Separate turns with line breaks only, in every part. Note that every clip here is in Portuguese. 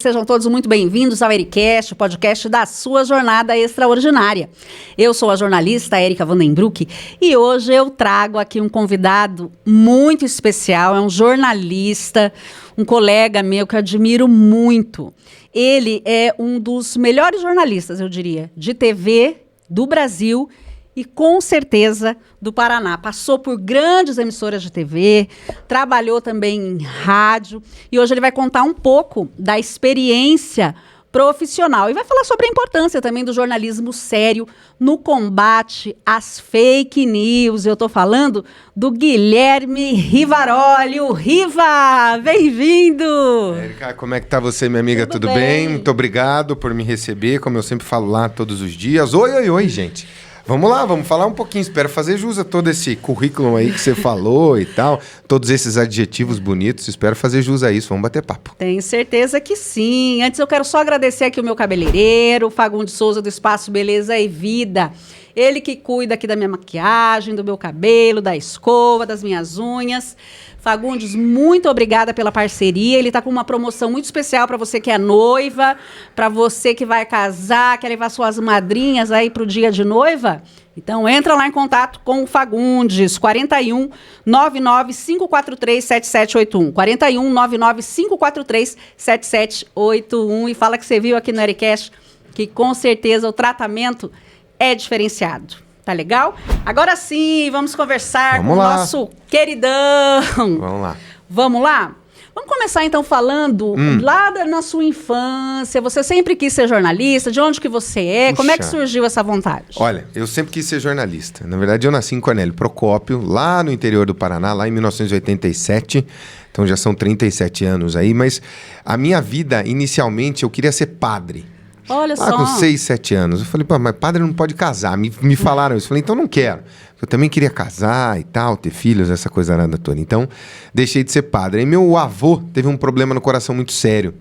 Sejam todos muito bem-vindos ao Ericast, o podcast da sua jornada extraordinária. Eu sou a jornalista Érica Vandenbruck e hoje eu trago aqui um convidado muito especial, é um jornalista, um colega meu que eu admiro muito. Ele é um dos melhores jornalistas, eu diria, de TV do Brasil e com certeza do Paraná. Passou por grandes emissoras de TV, trabalhou também em rádio e hoje ele vai contar um pouco da experiência profissional e vai falar sobre a importância também do jornalismo sério no combate às fake news. Eu estou falando do Guilherme Rivaroli. O Riva, bem-vindo!
Érica, como é que tá você, minha amiga? Tudo bem? Muito obrigado por me receber, como eu sempre falo lá todos os dias. Oi, gente! Vamos lá, vamos falar um pouquinho. Espero fazer jus a todo esse currículo aí que você falou e tal. Todos esses adjetivos bonitos. Espero fazer jus a isso. Vamos bater papo.
Tenho certeza que sim. Antes eu quero só agradecer aqui o meu cabeleireiro, o Fagundes Souza do Espaço Beleza e Vida. Ele que cuida aqui da minha maquiagem, do meu cabelo, da escova, das minhas unhas. Fagundes, muito obrigada pela parceria. Ele está com uma promoção muito especial para você que é noiva, para você que vai casar, quer levar suas madrinhas aí para o dia de noiva. Então, entra lá em contato com o Fagundes, 41 99 543 7781. 41 99 543 7781. E fala que você viu aqui no Ericast que com certeza o tratamento é diferenciado. Tá legal? Agora sim, vamos conversar com o nosso queridão.
Vamos lá.
Vamos lá? Vamos começar então falando lá na sua infância. Você sempre quis ser jornalista? De onde que você é?
Puxa.
Como é que surgiu essa vontade?
Olha, eu sempre quis ser jornalista. Na verdade, eu nasci em Cornélio Procópio, lá no interior do Paraná, lá em 1987. Então já são 37 anos aí. Mas a minha vida, inicialmente, eu queria ser padre.
Olha
lá
só.
Com 6, 7 anos. Eu falei, pô, mas padre não pode casar. Me falaram isso. Eu falei, então não quero. Eu também queria casar e tal, ter filhos, essa coisa arada toda. Então, deixei de ser padre. Aí meu avô teve um problema no coração muito sério.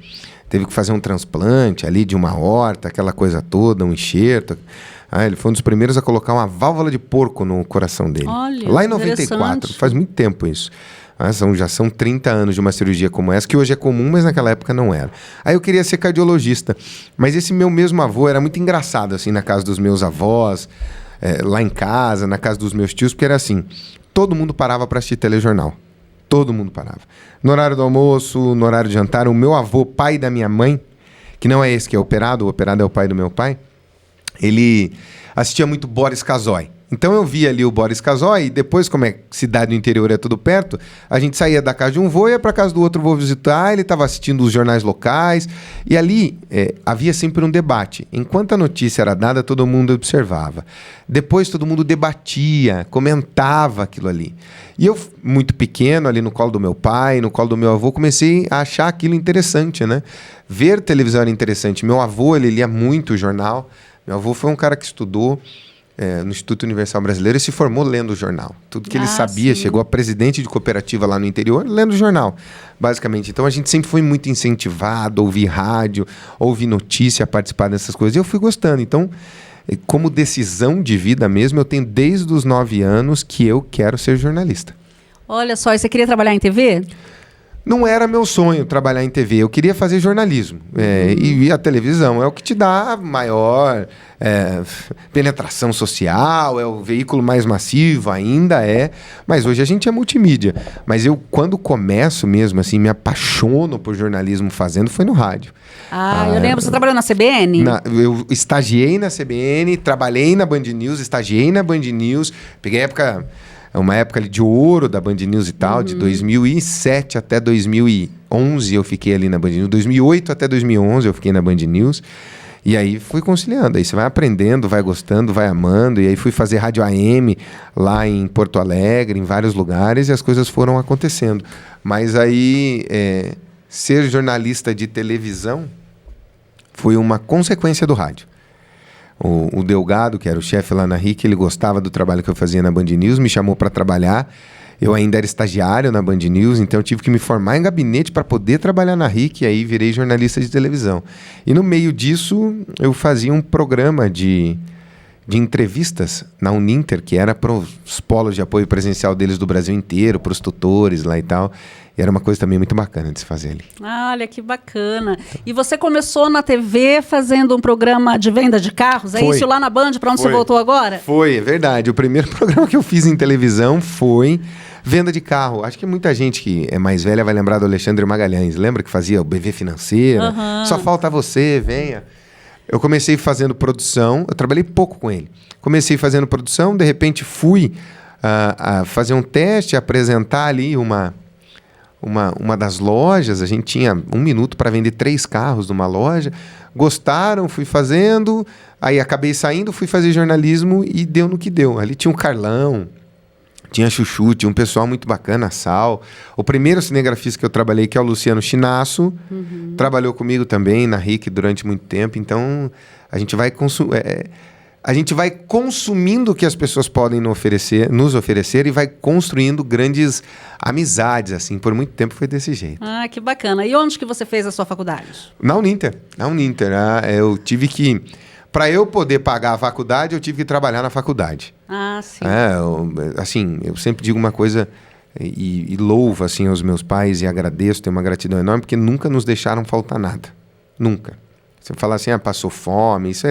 Teve que fazer um transplante ali de uma aorta, aquela coisa toda, um enxerto. Ele foi um dos primeiros a colocar uma válvula de porco no coração dele.
Olha,
lá em 94. Faz muito tempo isso. Já são 30 anos de uma cirurgia como essa, que hoje é comum, mas naquela época não era. Aí eu queria ser cardiologista, mas esse meu mesmo avô era muito engraçado, assim, na casa dos meus avós, lá em casa, na casa dos meus tios, porque era assim, todo mundo parava para assistir telejornal. Todo mundo parava. No horário do almoço, no horário de jantar, o meu avô, pai da minha mãe, que não é esse que é operado, o operado é o pai do meu pai, ele assistia muito Boris Casoy. Então eu via ali o Boris Casoy e depois, como é cidade do interior, é tudo perto, a gente saía da casa de um vô e ia para casa do outro vô visitar, ele estava assistindo os jornais locais e ali havia sempre um debate. Enquanto a notícia era dada, todo mundo observava. Depois todo mundo debatia, comentava aquilo ali. E eu, muito pequeno, ali no colo do meu pai, no colo do meu avô, comecei a achar aquilo interessante, né? Ver televisão era interessante. Meu avô, ele lia muito o jornal. Meu avô foi um cara que estudou no Instituto Universal Brasileiro e se formou lendo o jornal. Tudo que ele sabia, sim. Chegou a presidente de cooperativa lá no interior, lendo o jornal, basicamente. Então a gente sempre foi muito incentivado a ouvir rádio, ouvir notícia, a participar dessas coisas. E eu fui gostando. Então, como decisão de vida mesmo, eu tenho desde os 9 anos que eu quero ser jornalista.
Olha só, e você queria trabalhar em TV?
Não era meu sonho trabalhar em TV, eu queria fazer jornalismo. E a televisão é o que te dá maior penetração social, é o veículo mais massivo, ainda é. Mas hoje a gente é multimídia. Mas eu, quando começo mesmo, assim, me apaixono por jornalismo fazendo, foi no rádio.
Eu lembro, você trabalhou na CBN?
Eu estagiei na CBN, trabalhei na Band News, estagiei na Band News, peguei uma época ali de ouro da Band News e tal, de 2007 até 2011 eu fiquei ali na Band News, 2008 até 2011 eu fiquei na Band News, e aí fui conciliando, aí você vai aprendendo, vai gostando, vai amando, e aí fui fazer rádio AM lá em Porto Alegre, em vários lugares, e as coisas foram acontecendo. Mas aí, ser jornalista de televisão foi uma consequência do rádio. O Delgado, que era o chefe lá na RIC, ele gostava do trabalho que eu fazia na Band News, me chamou para trabalhar. Eu ainda era estagiário na Band News, então eu tive que me formar em gabinete para poder trabalhar na RIC, e aí virei jornalista de televisão. E no meio disso, eu fazia um programa de de entrevistas na Uninter, que era para os polos de apoio presencial deles do Brasil inteiro, para os tutores lá e tal. E era uma coisa também muito bacana de se fazer ali.
Olha, que bacana. E você começou na TV fazendo um programa de venda de carros? É isso lá na Band, para onde você voltou agora?
Foi, é verdade. O primeiro programa que eu fiz em televisão foi venda de carro. Acho que muita gente que é mais velha vai lembrar do Alexandre Magalhães. Lembra que fazia o BV Financeira? Só falta você, venha. Eu comecei fazendo produção, eu trabalhei pouco com ele. Comecei fazendo produção, de repente fui a fazer um teste, apresentar ali uma das lojas. A gente tinha 1 minuto para vender 3 carros numa loja. Gostaram, fui fazendo, aí acabei saindo, fui fazer jornalismo e deu no que deu. Ali tinha o Carlão, tinha Chuchu, tinha um pessoal muito bacana, a Sal. O primeiro cinegrafista que eu trabalhei, que é o Luciano Chinasso, trabalhou comigo também na RIC durante muito tempo. Então, a gente vai consumindo o que as pessoas podem nos oferecer e vai construindo grandes amizades, assim. Por muito tempo foi desse jeito.
Ah, que bacana. E onde que você fez a sua faculdade?
Na Uninter. Eu tive que... Para eu poder pagar a faculdade, eu tive que trabalhar na faculdade.
Ah, sim.
Eu sempre digo uma coisa e louvo assim, aos meus pais e agradeço, tenho uma gratidão enorme, porque nunca nos deixaram faltar nada. Nunca. Você falar assim, passou fome, se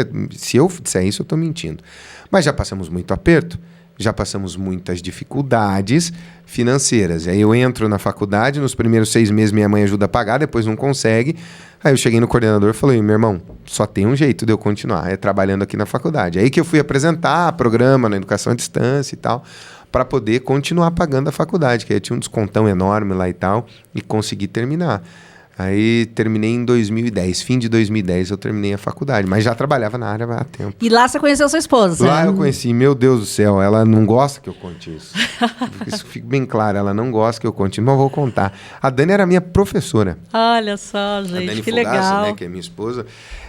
eu disser isso, eu estou mentindo. Mas já passamos muito aperto, já passamos muitas dificuldades financeiras. E aí eu entro na faculdade, nos primeiros 6 meses minha mãe ajuda a pagar, depois não consegue. Aí eu cheguei no coordenador e falei, meu irmão, só tem um jeito de eu continuar, trabalhando aqui na faculdade. Aí que eu fui apresentar programa na educação à distância e tal, para poder continuar pagando a faculdade, que aí tinha um descontão enorme lá e tal, e consegui terminar. Aí terminei em 2010, fim de 2010 eu terminei a faculdade, mas já trabalhava na área há tempo.
E lá você conheceu sua esposa?
Lá eu conheci, meu Deus do céu, ela não gosta que eu conte isso. Isso fica bem claro, ela não gosta que eu conte, mas eu vou contar. A Dani era minha professora.
Olha só, gente,
a Dani
que
Fogaça,
legal.
Né, que é minha esposa,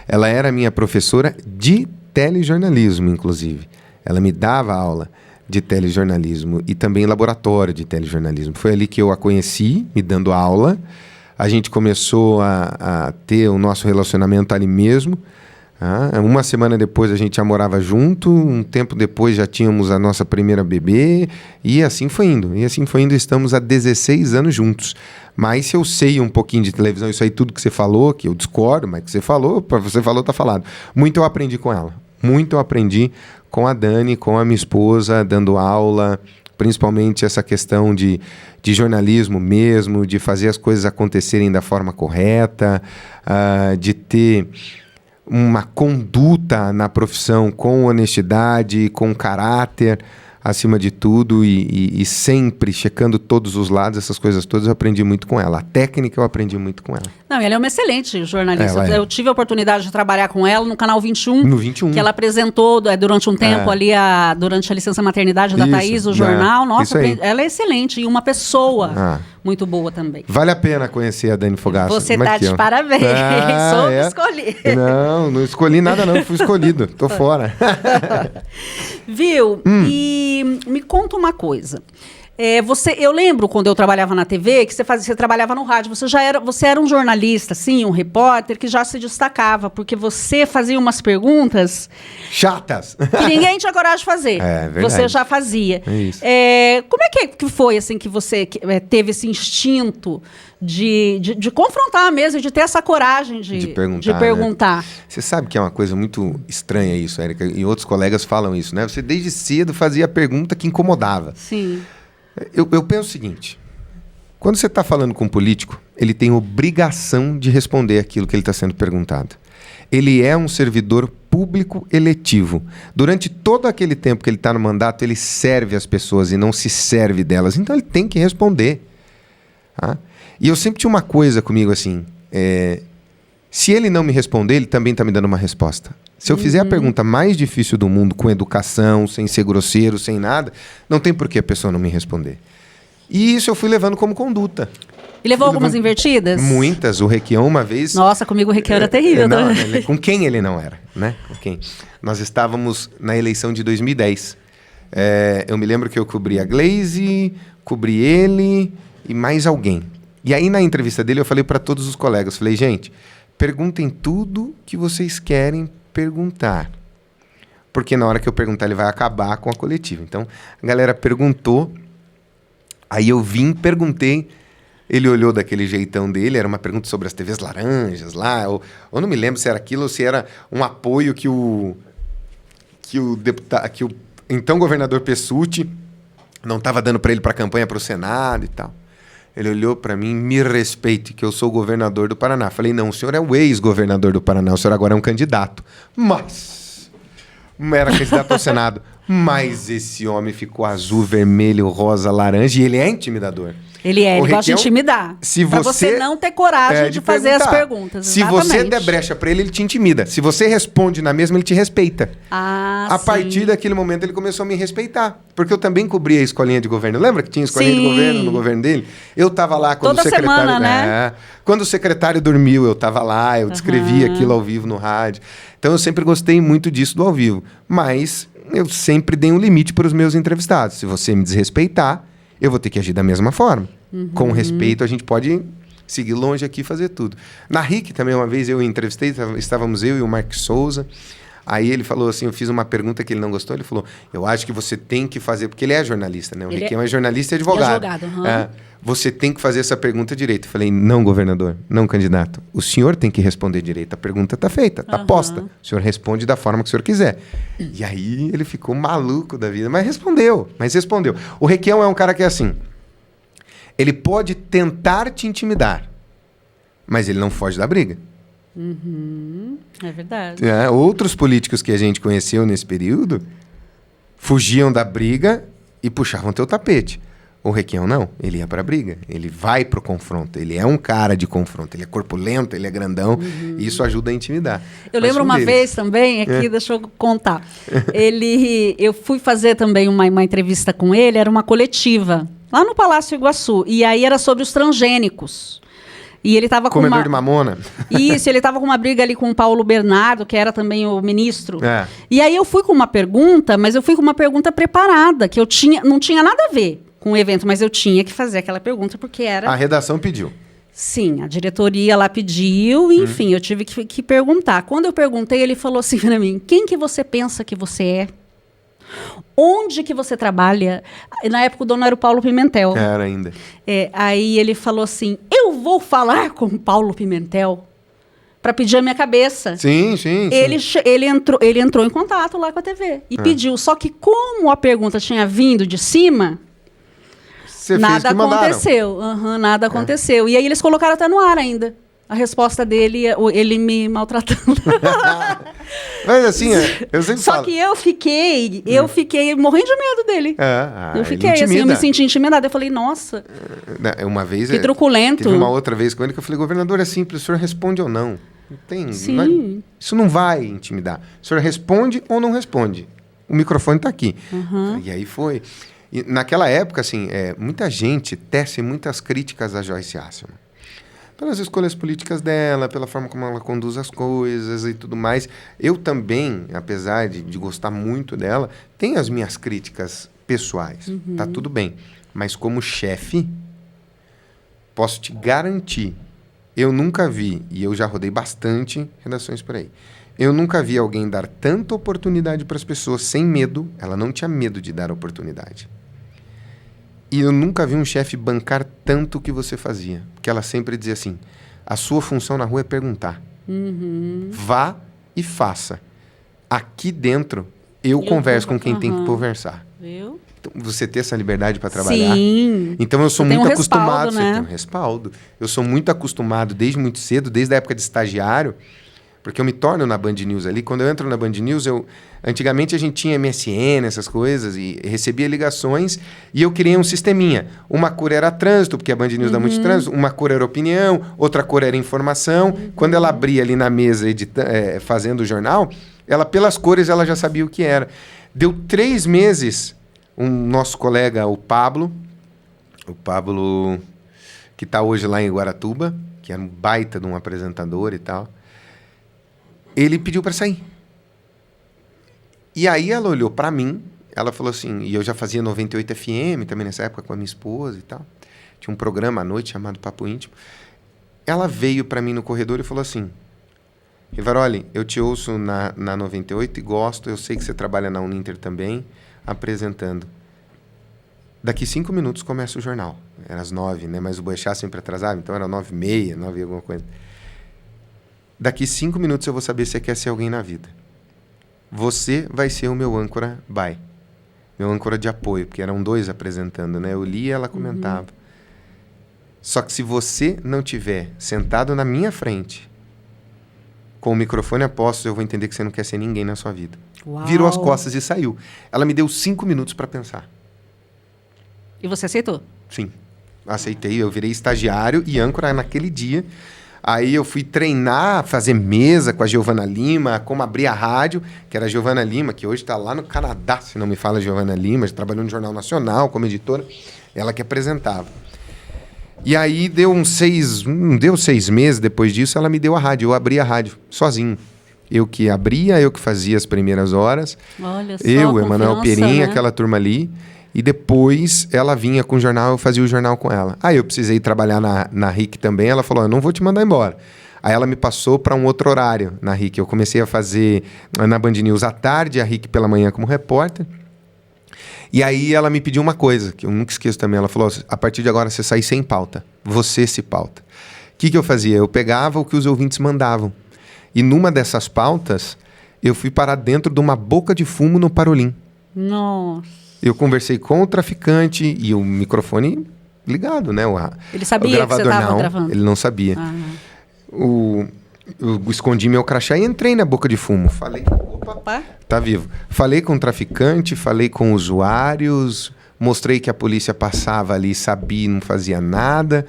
ela era minha professora de telejornalismo, inclusive. Ela me dava aula de telejornalismo e também laboratório de telejornalismo. Foi ali que eu a conheci, me dando aula. A gente começou a ter o nosso relacionamento ali mesmo. Uma semana depois a gente já morava junto, um tempo depois já tínhamos a nossa primeira bebê, e assim foi indo. Estamos há 16 anos juntos. Mas se eu sei um pouquinho de televisão, isso aí tudo que você falou, que eu discordo, mas que você falou, tá falado. Muito eu aprendi com ela. Muito eu aprendi com a Dani, com a minha esposa, dando aula, principalmente essa questão de jornalismo mesmo, de fazer as coisas acontecerem da forma correta, de ter uma conduta na profissão com honestidade, com caráter, acima de tudo, e sempre checando todos os lados, essas coisas todas eu aprendi muito com ela. A técnica eu aprendi muito com ela.
Não, ela é uma excelente jornalista.
Ela é.
Eu tive a oportunidade de trabalhar com ela no Canal 21.
No 21.
Que ela apresentou durante um tempo ali, durante a licença maternidade da Thaís, o jornal. Nossa, ela é excelente e uma pessoa muito boa também.
Vale a pena conhecer a Dani Fogaça.
Você tá de parabéns. Soube escolher.
Não escolhi nada não, fui escolhido. Tô fora.
Viu? E me conta uma coisa. Eu lembro quando eu trabalhava na TV que você trabalhava no rádio. Você era um jornalista, assim, um repórter que já se destacava, porque você fazia umas perguntas
chatas
que ninguém tinha coragem de fazer.
É verdade.
Você já fazia.
É isso.
Como é que foi assim que você teve esse instinto de confrontar mesmo, de ter essa coragem de perguntar?
Né? Você sabe que é uma coisa muito estranha isso, Érica, e outros colegas falam isso, né? Você desde cedo fazia a pergunta que incomodava.
Sim.
Eu penso o seguinte, quando você está falando com um político, ele tem obrigação de responder aquilo que ele está sendo perguntado. Ele é um servidor público eletivo. Durante todo aquele tempo que ele está no mandato, ele serve as pessoas e não se serve delas. Então ele tem que responder. Tá? E eu sempre tinha uma coisa comigo assim, se ele não me responder, ele também está me dando uma resposta. Se eu fizer a pergunta mais difícil do mundo, com educação, sem ser grosseiro, sem nada, não tem por que a pessoa não me responder. E isso eu fui levando como conduta.
E levou algumas invertidas?
Muitas. O Requião uma vez...
Nossa, comigo o Requião era terrível.
Não, com quem ele não era, né? Com quem? Nós estávamos na eleição de 2010. Eu me lembro que eu cobri a Glaze, cobri ele e mais alguém. E aí na entrevista dele eu falei para todos os colegas, falei, gente, perguntem tudo que vocês querem perguntar. porque na hora que eu perguntar ele vai acabar com a coletiva. Então, a galera perguntou, aí eu perguntei, ele olhou daquele jeitão dele, era uma pergunta sobre as TVs laranjas lá, eu não me lembro se era aquilo ou se era um apoio que o então governador Pessutti não estava dando para ele para a campanha para o Senado e tal. Ele olhou para mim, me respeite, que eu sou o governador do Paraná. Falei, não, o senhor é o ex-governador do Paraná, o senhor agora é um candidato. Mas, era candidato ao Senado. Mas esse homem ficou azul, vermelho, rosa, laranja, e ele é intimidador.
Ele gosta de intimidar. Pra você não ter coragem de fazer as perguntas.
Se você der brecha pra ele, ele te intimida. Se você responde na mesma, ele te respeita. A partir daquele momento, ele começou a me respeitar. Porque eu também cobria a escolinha de governo. Lembra que tinha escolinha de governo no governo dele? Eu tava lá quando
toda
o secretário...
semana, né?
Quando o secretário dormiu, eu tava lá, eu descrevia aquilo ao vivo no rádio. Então, eu sempre gostei muito disso do ao vivo. Mas eu sempre dei um limite para os meus entrevistados. Se você me desrespeitar, eu vou ter que agir da mesma forma. Com respeito, a gente pode seguir longe aqui e fazer tudo. Na RIC também, uma vez eu entrevistei, estávamos eu e o Mark Souza. Aí ele falou assim, eu fiz uma pergunta que ele não gostou, ele falou, eu acho que você tem que fazer, porque ele é jornalista, né? O Requião é jornalista e advogado. Você tem que fazer essa pergunta direito. Eu falei, não, governador, não, candidato. O senhor tem que responder direito. A pergunta está feita, está posta. O senhor responde da forma que o senhor quiser. E aí ele ficou maluco da vida, mas respondeu. O Requião é um cara que é assim, ele pode tentar te intimidar, mas ele não foge da briga.
É verdade.
Outros políticos que a gente conheceu nesse período fugiam da briga e puxavam teu tapete. O Requião não, ele ia pra briga, ele vai pro confronto, ele é um cara de confronto, ele é corpulento, ele é grandão, e isso ajuda a intimidar.
Eu lembro uma vez também, aqui, deixa eu contar, eu fui fazer também uma entrevista com ele, era uma coletiva, lá no Palácio Iguaçu, e aí era sobre os transgênicos. E ele estava com
comedor de mamona.
Isso, ele estava com uma briga ali com o Paulo Bernardo, que era também o ministro. E aí eu fui com uma pergunta, mas eu fui com uma pergunta preparada, que não tinha nada a ver com o evento, mas eu tinha que fazer aquela pergunta porque era...
A redação pediu.
Sim, a diretoria lá pediu, enfim, eu tive que perguntar. Quando eu perguntei, ele falou assim para mim, quem que você pensa que você é? Onde que você trabalha? Na época o dono era o Paulo Pimentel.
Era ainda.
Aí ele falou assim, eu vou falar com o Paulo Pimentel para pedir a minha cabeça.
Sim.
Ele entrou em contato lá com a TV e pediu. Só que como a pergunta tinha vindo de cima, nada aconteceu. Nada aconteceu. E aí eles colocaram até no ar ainda. A resposta dele, ele me maltratando.
Mas assim, eu sempre falo.
Só que eu fiquei morrendo de medo dele. Eu fiquei assim, eu me senti intimidada. Eu falei, nossa, que truculento.
Teve uma outra vez com ele que eu falei, governador, é simples, o senhor responde ou não? Isso não vai intimidar. O senhor responde ou não responde? O microfone está aqui. E aí foi. E naquela época, assim, muita gente tece muitas críticas a Joyce Hasselman. Pelas escolhas políticas dela, pela forma como ela conduz as coisas e tudo mais. Eu também, apesar de gostar muito dela, tenho as minhas críticas pessoais. Tá tudo bem. Mas como chefe, posso te garantir, eu nunca vi, e eu já rodei bastante redações por aí, eu nunca vi alguém dar tanta oportunidade para as pessoas sem medo. Ela não tinha medo de dar oportunidade. E eu nunca vi um chefe bancar tanto o que você fazia. Porque ela sempre dizia assim, a sua função na rua é perguntar. Vá e faça. Aqui dentro, eu converso com quem tem que conversar.
Viu?
Então, você ter essa liberdade para trabalhar.
Sim.
Então eu sou muito acostumado.
Né?
Você tem um respaldo. Eu sou muito acostumado desde muito cedo, desde a época de estagiário, porque eu me torno na Band News ali. Quando eu entro na Band News, antigamente a gente tinha MSN, essas coisas, e recebia ligações, e eu criei um sisteminha. Uma cor era trânsito, porque a Band News dá muito trânsito, uma cor era opinião, outra cor era informação. Quando ela abria ali na mesa, fazendo o jornal, pelas cores, ela já sabia o que era. Deu 3 meses, nosso colega, o Pablo, que está hoje lá em Guaratuba, que era um baita de um apresentador e tal, ele pediu para sair. E aí ela olhou para mim, ela falou assim, e eu já fazia 98 FM também nessa época com a minha esposa e tal, tinha um programa à noite chamado Papo Íntimo. Ela veio para mim no corredor e falou assim, Rivaroli, eu te ouço na 98 e gosto, eu sei que você trabalha na Uninter também, apresentando. Daqui 5 minutos começa o jornal. Era às 9, né? Mas o Boechat sempre atrasava, então era 9h30, 9 alguma coisa. Daqui 5 minutos eu vou saber se você quer ser alguém na vida. Você vai ser o meu âncora meu âncora de apoio, porque eram 2 apresentando, né? Eu li e ela comentava. Só que se você não tiver sentado na minha frente, com o microfone a postos, eu vou entender que você não quer ser ninguém na sua vida.
Uau.
Virou as costas e saiu. Ela me deu 5 minutos para pensar.
E você aceitou?
Sim, aceitei. Eu virei estagiário e âncora naquele dia. Aí eu fui treinar, fazer mesa com a Giovana Lima, como abrir a rádio, que era a Giovana Lima, que hoje está lá no Canadá, se não me fala Giovana Lima, já trabalhou no Jornal Nacional como editora, ela que apresentava. E aí não deu 6 meses depois disso, ela me deu a rádio, eu abri a rádio, sozinho. Eu que abria, eu que fazia as primeiras horas.
Olha só,
eu, Emanuel Perim,
né?
aquela turma ali. E depois ela vinha com o jornal, eu fazia o jornal com ela. Aí eu precisei trabalhar na RIC também, ela falou, eu não vou te mandar embora. Aí ela me passou para um outro horário na RIC. Eu comecei a fazer na Band News à tarde, a RIC pela manhã como repórter. E aí ela me pediu uma coisa, que eu nunca esqueço também. Ela falou, a partir de agora você sai sem pauta. Você se pauta. O que eu fazia? Eu pegava o que os ouvintes mandavam. E numa dessas pautas, eu fui parar dentro de uma boca de fumo no Parolim.
Nossa.
Eu conversei com o traficante e o microfone ligado, né?
Ele sabia que você estava gravando?
Ele não sabia. Eu escondi meu crachá e entrei na boca de fumo. Falei, opa, tá vivo. Falei com o traficante, falei com usuários, mostrei que a polícia passava ali, sabia e não fazia nada.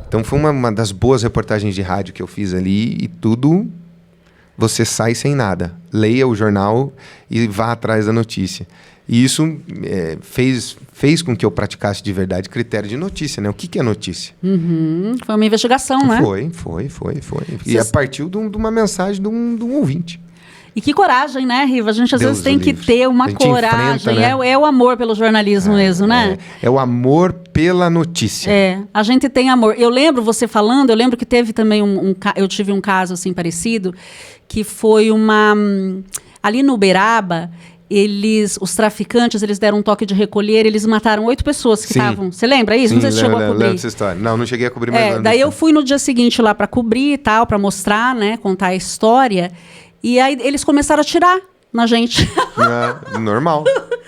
Então foi uma das boas reportagens de rádio que eu fiz ali e tudo, você sai sem nada. Leia o jornal e vá atrás da notícia. E isso fez com que eu praticasse de verdade critério de notícia, né? O que é notícia?
Foi uma investigação, né?
Foi. E partiu de uma mensagem de um ouvinte.
E que coragem, né, Riva? A gente às vezes tem que ter uma coragem.
Enfrenta, né?
É o amor pelo jornalismo mesmo, né?
É o amor pela notícia.
A gente tem amor. Eu lembro você falando, eu lembro que teve também eu tive um caso assim parecido, que foi ali no Uberaba, os traficantes, eles deram um toque de recolher, eles mataram 8 pessoas que estavam. Você lembra isso? Não sei se chegou a cobrir.
Lembro essa história. Não cheguei a cobrir mais nada.
Daí eu fui no dia seguinte lá para cobrir e tal, para mostrar, né, contar a história. E aí eles começaram a atirar na gente.
Normal.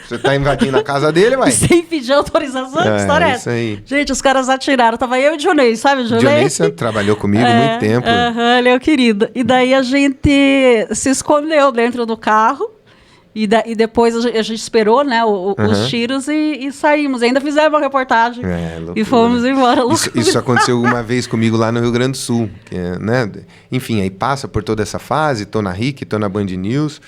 Você tá invadindo a casa dele, vai.
Sem pedir autorização, que história é essa?
Isso aí.
Gente, os caras atiraram. Tava eu e o Dionei, sabe o Dionei?
Dionei, você trabalhou comigo muito tempo.
Ele é o querido. E daí a gente se escondeu dentro do carro. E depois a gente esperou, né, os tiros e saímos. Ainda fizemos uma reportagem e fomos embora.
Isso aconteceu uma vez comigo lá no Rio Grande do Sul. Né? Enfim, aí passa por toda essa fase, tô na RIC, tô na Band News.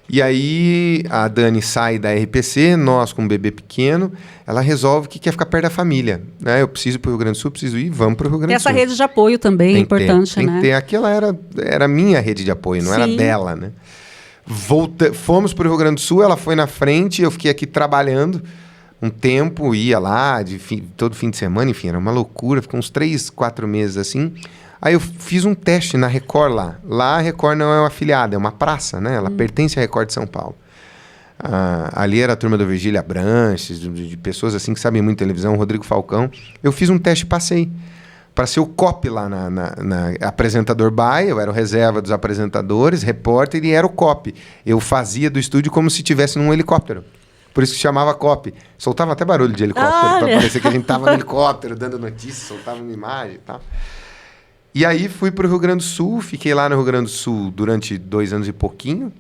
E aí a Dani sai da RPC, nós com um bebê pequeno, ela resolve que quer ficar perto da família. Né? Eu preciso ir para o Rio Grande do Sul, preciso ir, vamos para o Rio Grande do Sul.
Essa rede de apoio também é importante,
tem
né?
Que ter. Aquela era minha rede de apoio, não era dela, né? Fomos para o Rio Grande do Sul, ela foi na frente, eu fiquei aqui trabalhando um tempo, ia lá todo fim de semana, enfim, era uma loucura, ficou uns 3, 4 meses assim. Aí eu fiz um teste na Record lá. Lá a Record não é uma afiliada, é uma praça, né? Ela pertence à Record de São Paulo. Ali era a turma do Virgílio Abranches, de pessoas assim que sabem muito de televisão, Rodrigo Falcão. Eu fiz um teste e passei. Para ser o copy lá na apresentador by, eu era o reserva dos apresentadores, repórter, e era o copy. Eu fazia do estúdio como se estivesse num helicóptero. Por isso que chamava copy. Soltava até barulho de helicóptero, para parecer que a gente estava no helicóptero, dando notícia, soltava uma imagem e tal. E aí fui para o Rio Grande do Sul, fiquei lá no Rio Grande do Sul durante 2 anos e pouquinho.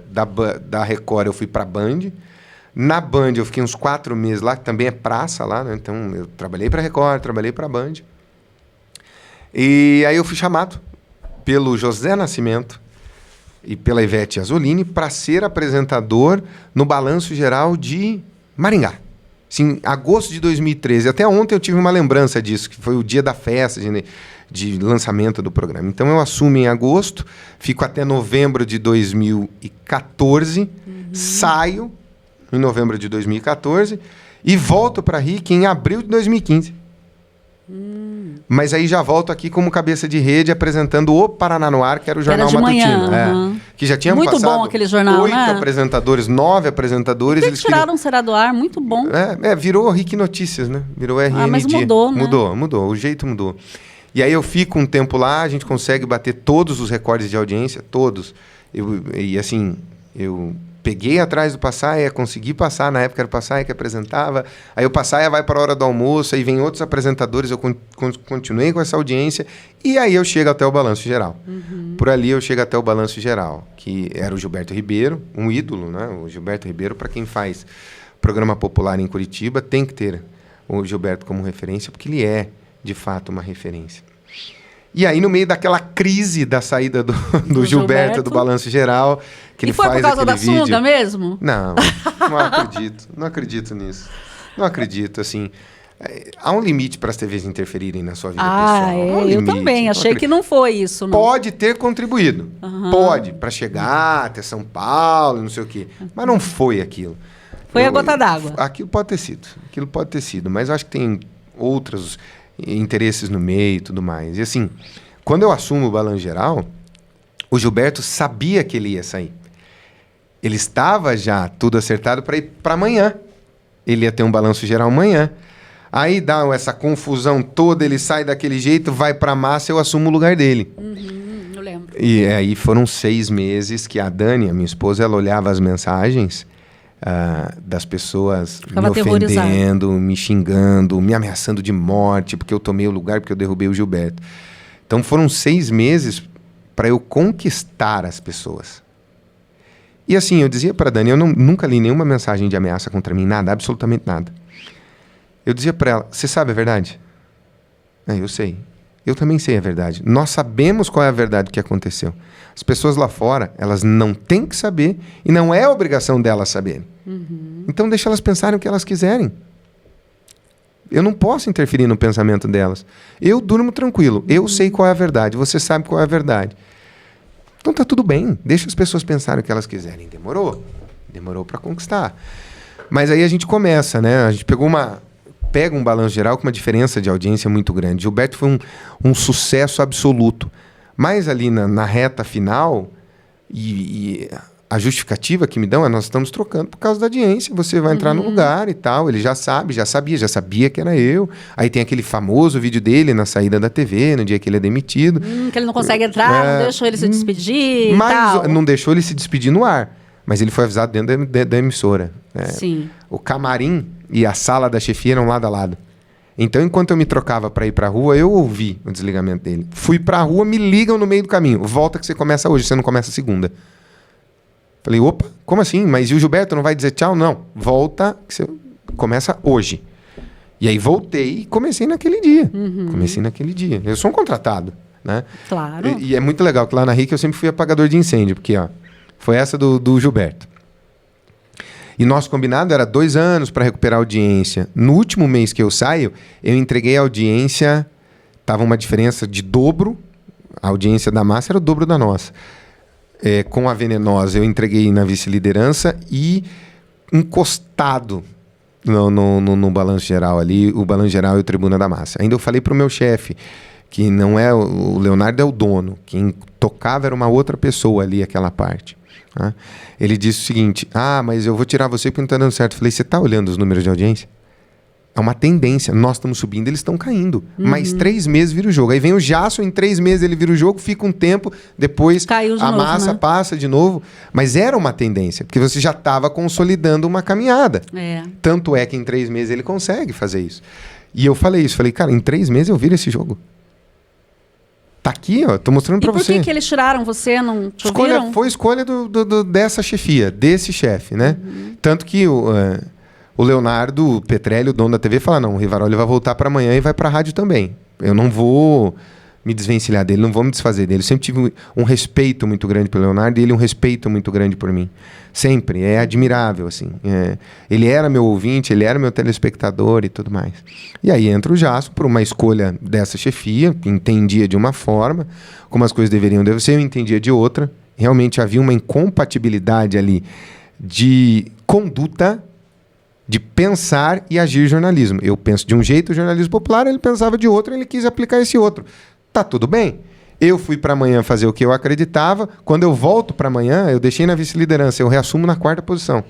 Da Record eu fui para a Band. Na Band eu fiquei uns 4 meses lá, que também é praça lá, né? Então eu trabalhei para a Record, trabalhei para a Band. E aí eu fui chamado pelo José Nascimento e pela Ivete Azzolini para ser apresentador no Balanço Geral de Maringá. Sim, agosto de 2013. Até ontem eu tive uma lembrança disso, que foi o dia da festa de lançamento do programa. Então eu assumo em agosto, fico até novembro de 2014, saio em novembro de 2014 e volto para a RIC em abril de 2015. Mas aí já volto aqui como cabeça de rede apresentando o Paraná no Ar, que era o Jornal
Era de
Matutino.
manhã,
Que já tinha
muito
passado
bom aquele jornal,
8
né?
apresentadores, 9 apresentadores.
Por que tiraram o Será do Ar? Muito bom.
Virou RIC Notícias, né? Virou RND.
Mas mudou, né?
Mudou. O jeito mudou. E aí eu fico um tempo lá, a gente consegue bater todos os recordes de audiência, todos. Eu peguei atrás do Passaia, consegui passar, na época era o Passaia que apresentava, aí o Passaia vai para a hora do almoço, aí vem outros apresentadores, eu continuei com essa audiência, e aí eu chego até o Balanço Geral. Por ali eu chego até o Balanço Geral, que era o Gilberto Ribeiro, um ídolo, né? O Gilberto Ribeiro, para quem faz programa popular em Curitiba, tem que ter o Gilberto como referência, porque ele é, de fato, uma referência. E aí, no meio daquela crise da saída do Gilberto, do Balanço Geral, que ele faz aquele vídeo... E foi por causa da sunga mesmo? Não acredito. Não acredito nisso. Não acredito, assim... Há um limite para as TVs interferirem na sua vida pessoal.
Eu também. Achei que não foi isso. Não.
Pode ter contribuído. Pode. Para chegar até São Paulo, não sei o quê. Mas não foi aquilo.
Foi a gota d'água.
Aquilo pode ter sido. Mas eu acho que tem outros... interesses no meio e tudo mais. E assim, quando eu assumo o Balanço Geral, o Gilberto sabia que ele ia sair. Ele estava já tudo acertado para ir para amanhã. Ele ia ter um Balanço Geral amanhã. Aí dá essa confusão toda, ele sai daquele jeito, vai para a massa, eu assumo o lugar dele.
Eu lembro.
E aí foram 6 meses que a Dani, a minha esposa, ela olhava as mensagens... das pessoas me ofendendo, me xingando, me ameaçando de morte, porque eu tomei o lugar, porque eu derrubei o Gilberto. Então foram 6 meses para eu conquistar as pessoas. E assim, eu dizia para a Dani, eu nunca li nenhuma mensagem de ameaça contra mim, nada, absolutamente nada. Eu dizia para ela, você sabe a verdade? Eu sei. Eu também sei a verdade. Nós sabemos qual é a verdade do que aconteceu. As pessoas lá fora, elas não têm que saber e não é obrigação delas saberem. Então deixa elas pensarem o que elas quiserem. Eu não posso interferir no pensamento delas. Eu durmo tranquilo. Eu sei qual é a verdade. Você sabe qual é a verdade. Então tá tudo bem. Deixa as pessoas pensarem o que elas quiserem. Demorou para conquistar. Mas aí a gente começa, né? A gente pega um Balanço Geral com uma diferença de audiência muito grande. Gilberto foi um sucesso absoluto. Mas ali na reta final, e a justificativa que me dão é nós estamos trocando por causa da audiência. Você vai entrar no lugar e tal. Ele já sabia que era eu. Aí tem aquele famoso vídeo dele na saída da TV, no dia que ele é demitido.
Que ele não consegue entrar, não deixou ele se despedir e tal.
Não deixou ele se despedir no ar. Mas ele foi avisado dentro da emissora.
Sim.
O camarim e a sala da chefia eram lado a lado. Então, enquanto eu me trocava para ir para a rua, eu ouvi o desligamento dele. Fui para a rua, me ligam no meio do caminho. Volta que você começa hoje, você não começa segunda. Falei, opa, como assim? Mas e o Gilberto não vai dizer tchau? Não, volta que você começa hoje. E aí voltei e comecei naquele dia. Eu sou um contratado, né?
Claro.
E é muito legal que lá na RIC eu sempre fui apagador de incêndio, porque foi essa do Gilberto. E nosso combinado era 2 anos para recuperar a audiência. No último mês que eu saio, eu entreguei a audiência, estava uma diferença de dobro, a audiência da massa era o dobro da nossa. Com a Venenosa, eu entreguei na vice-liderança e encostado no Balanço Geral ali, o Balanço Geral e o Tribuna da Massa. Ainda eu falei para o meu chefe, que não é o Leonardo é o dono, quem tocava era uma outra pessoa ali, aquela parte. Ele disse o seguinte, mas eu vou tirar você porque não está dando certo. Eu falei, você está olhando os números de audiência? É uma tendência, nós estamos subindo, eles estão caindo. Mais 3 meses vira o jogo. Aí vem o Jasso, em 3 meses ele vira o jogo, fica um tempo, depois a massa passa de novo. Mas era uma tendência, porque você já estava consolidando uma caminhada. Tanto é que em 3 meses ele consegue fazer isso. E eu falei isso, falei, cara, em 3 meses eu viro esse jogo. Tá aqui, tô mostrando pra você.
E por que eles tiraram você? Não te ouviram?
Foi escolha dessa chefia, desse chefe, né? Tanto que o Leonardo Petrelli, o dono da TV, fala, não, o Rivaroli vai voltar para amanhã e vai para a rádio também. Eu não vou me desvencilhar dele, não vou me desfazer dele. Eu sempre tive um respeito muito grande pelo Leonardo e ele um respeito muito grande por mim. Sempre. É admirável, assim. Ele era meu ouvinte, ele era meu telespectador e tudo mais. E aí entra o Jasso por uma escolha dessa chefia, que entendia de uma forma, como as coisas deveriam ser, eu entendia de outra. Realmente havia uma incompatibilidade ali de conduta de pensar e agir jornalismo. Eu penso de um jeito, o jornalismo popular, ele pensava de outro, ele quis aplicar esse outro. Tá tudo bem. Eu fui para amanhã fazer o que eu acreditava. Quando eu volto para amanhã, eu deixei na vice-liderança, eu reassumo na 4ª posição.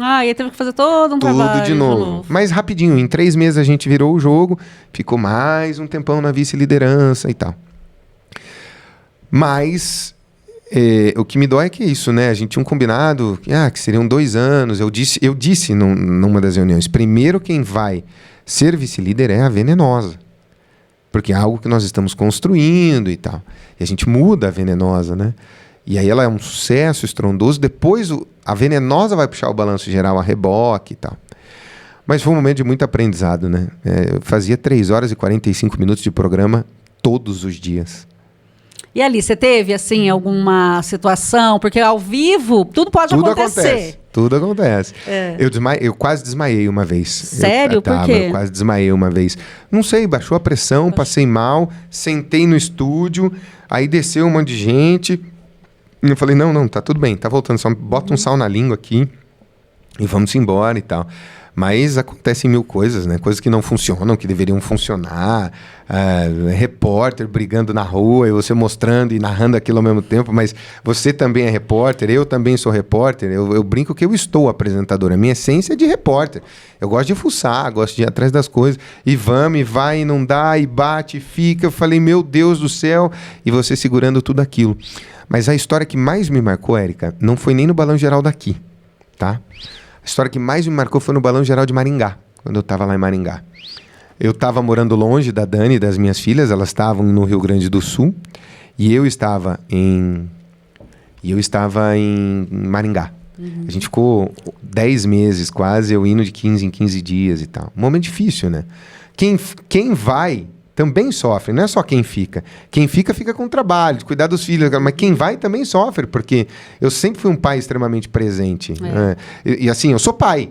Ah, e aí teve que fazer todo um trabalho
Tudo de novo. Mas rapidinho, em 3 meses a gente virou o jogo, ficou mais um tempão na vice-liderança e tal. Mas o que me dói é que é isso, né? A gente tinha um combinado que seriam 2 anos. Eu disse numa das reuniões, primeiro quem vai ser vice-líder é a Venenosa. Porque é algo que nós estamos construindo e tal. E a gente muda a Venenosa, né? E aí ela é um sucesso estrondoso. Depois a Venenosa vai puxar o balanço geral a reboque e tal. Mas foi um momento de muito aprendizado, né? Eu fazia 3 horas e 45 minutos de programa todos os dias.
E ali, você teve, assim, alguma situação? Porque ao vivo, tudo pode acontecer.
Tudo acontece.
É.
Eu quase desmaiei uma vez.
Sério? Por quê?
Eu quase desmaiei uma vez. Não sei, baixou a pressão, passei mal, sentei no estúdio, aí desceu um monte de gente. E eu falei, não, tá tudo bem, tá voltando, só bota um sal na língua aqui e vamos embora e tal. Mas acontecem 1000 coisas, né? Coisas que não funcionam, que deveriam funcionar. Repórter brigando na rua e você mostrando e narrando aquilo ao mesmo tempo. Mas você também é repórter, eu também sou repórter. Eu brinco que eu estou apresentador. A minha essência é de repórter. Eu gosto de fuçar, gosto de ir atrás das coisas. E vamos, e vai, e não dá, e bate, e fica. Eu falei, meu Deus do céu. E você segurando tudo aquilo. Mas a história que mais me marcou, Érica, não foi nem no Balão Geral daqui, tá? A história que mais me marcou foi no Balão Geral de Maringá, quando eu estava lá em Maringá. Eu estava morando longe da Dani e das minhas filhas, elas estavam no Rio Grande do Sul, e eu estava em Maringá. A gente ficou 10 meses quase, eu indo de 15 em 15 dias e tal. Um momento difícil, né? Quem vai também sofre, não é só quem fica. Quem fica com o trabalho, de cuidar dos filhos, mas quem vai também sofre, porque eu sempre fui um pai extremamente presente. E assim, eu sou pai.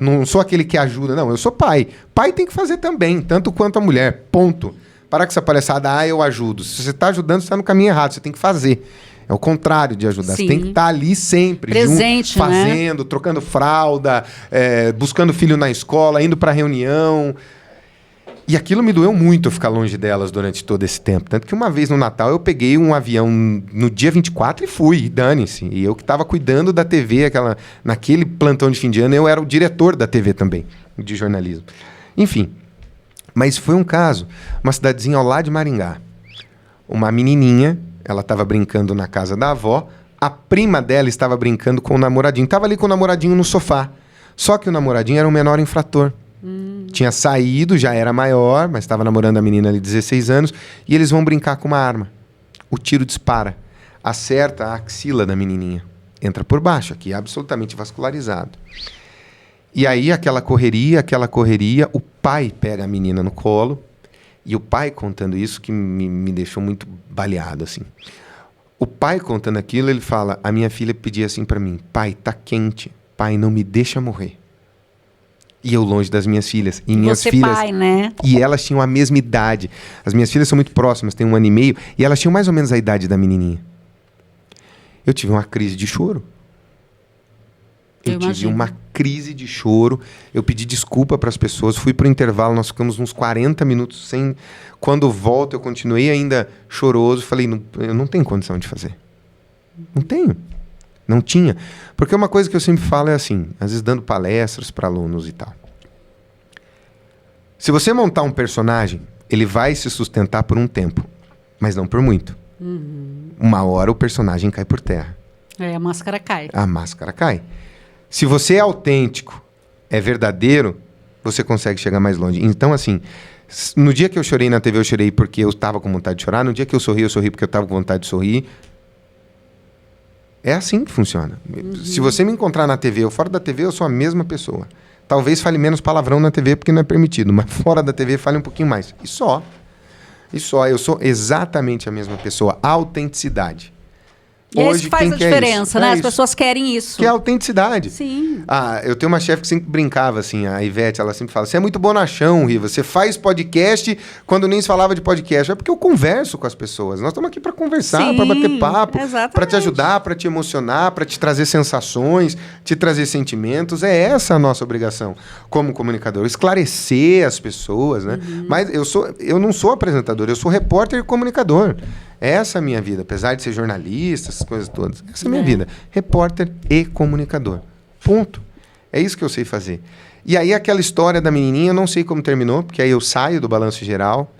Não sou aquele que ajuda, não, eu sou pai. Pai tem que fazer também, tanto quanto a mulher, ponto. Parar com essa palhaçada, eu ajudo. Se você está ajudando, você está no caminho errado, você tem que fazer. É o contrário de ajudar.
Sim.
Você tem que estar ali sempre,
presente,
junto, fazendo, trocando fralda, buscando filho na escola, indo para reunião. E aquilo me doeu muito ficar longe delas durante todo esse tempo. Tanto que uma vez no Natal eu peguei um avião no dia 24 e fui, dane-se. E eu que estava cuidando da TV, naquele plantão de fim de ano, eu era o diretor da TV também, de jornalismo. Enfim, mas foi um caso, uma cidadezinha ao lado de Maringá. Uma menininha, ela estava brincando na casa da avó, a prima dela estava brincando com o namoradinho. Estava ali com o namoradinho no sofá. Só que o namoradinho era um menor infrator. Tinha saído, já era maior, mas estava namorando a menina ali de 16 anos, e eles vão brincar com uma arma. O tiro dispara, acerta a axila da menininha, entra por baixo, aqui absolutamente vascularizado. E aí aquela correria, o pai pega a menina no colo, e o pai contando isso que me deixou muito baleado, assim. O pai contando aquilo, ele fala, a minha filha pedia assim para mim, pai, tá quente, pai, não me deixa morrer. E eu longe das minhas filhas. E minhas filhas,
pai, né?
E elas tinham a mesma idade. As minhas filhas são muito próximas, têm 1 ano e meio. E elas tinham mais ou menos a idade da menininha. Eu tive uma crise de choro. Eu tive uma crise de choro. Eu pedi desculpa para as pessoas. Fui para o intervalo, nós ficamos uns 40 minutos sem... Quando volto, eu continuei ainda choroso. Falei, eu não tenho condição de fazer. Não tenho. Não tinha. Porque uma coisa que eu sempre falo é assim, às vezes dando palestras para alunos e tal. Se você montar um personagem, ele vai se sustentar por um tempo, mas não por muito. Uma hora o personagem cai por terra.
A máscara cai.
A máscara cai. Se você é autêntico, é verdadeiro, você consegue chegar mais longe. Então, assim, no dia que eu chorei na TV, eu chorei porque eu estava com vontade de chorar. No dia que eu sorri porque eu estava com vontade de sorrir. É assim que funciona. Se você me encontrar na TV ou fora da TV, eu sou a mesma pessoa. Talvez fale menos palavrão na TV porque não é permitido, mas fora da TV fale um pouquinho mais. E só. Eu sou exatamente a mesma pessoa. Autenticidade.
E é isso que faz a diferença, né? As pessoas querem isso.
Que é a autenticidade.
Sim.
Eu tenho uma chefe que sempre brincava, assim, a Ivete, ela sempre fala, você é muito bonachão, Riva, você faz podcast quando nem se falava de podcast. É porque eu converso com as pessoas. Nós estamos aqui para conversar, para bater papo, para te ajudar, para te emocionar, para te trazer sensações, te trazer sentimentos. É essa a nossa obrigação como comunicador, esclarecer as pessoas, né? Mas eu não sou apresentador, eu sou repórter e comunicador. Essa é a minha vida, apesar de ser jornalista, essas coisas todas. Essa é a minha vida. Repórter e comunicador. Ponto. É isso que eu sei fazer. E aí aquela história da menininha, eu não sei como terminou, porque aí eu saio do balanço geral.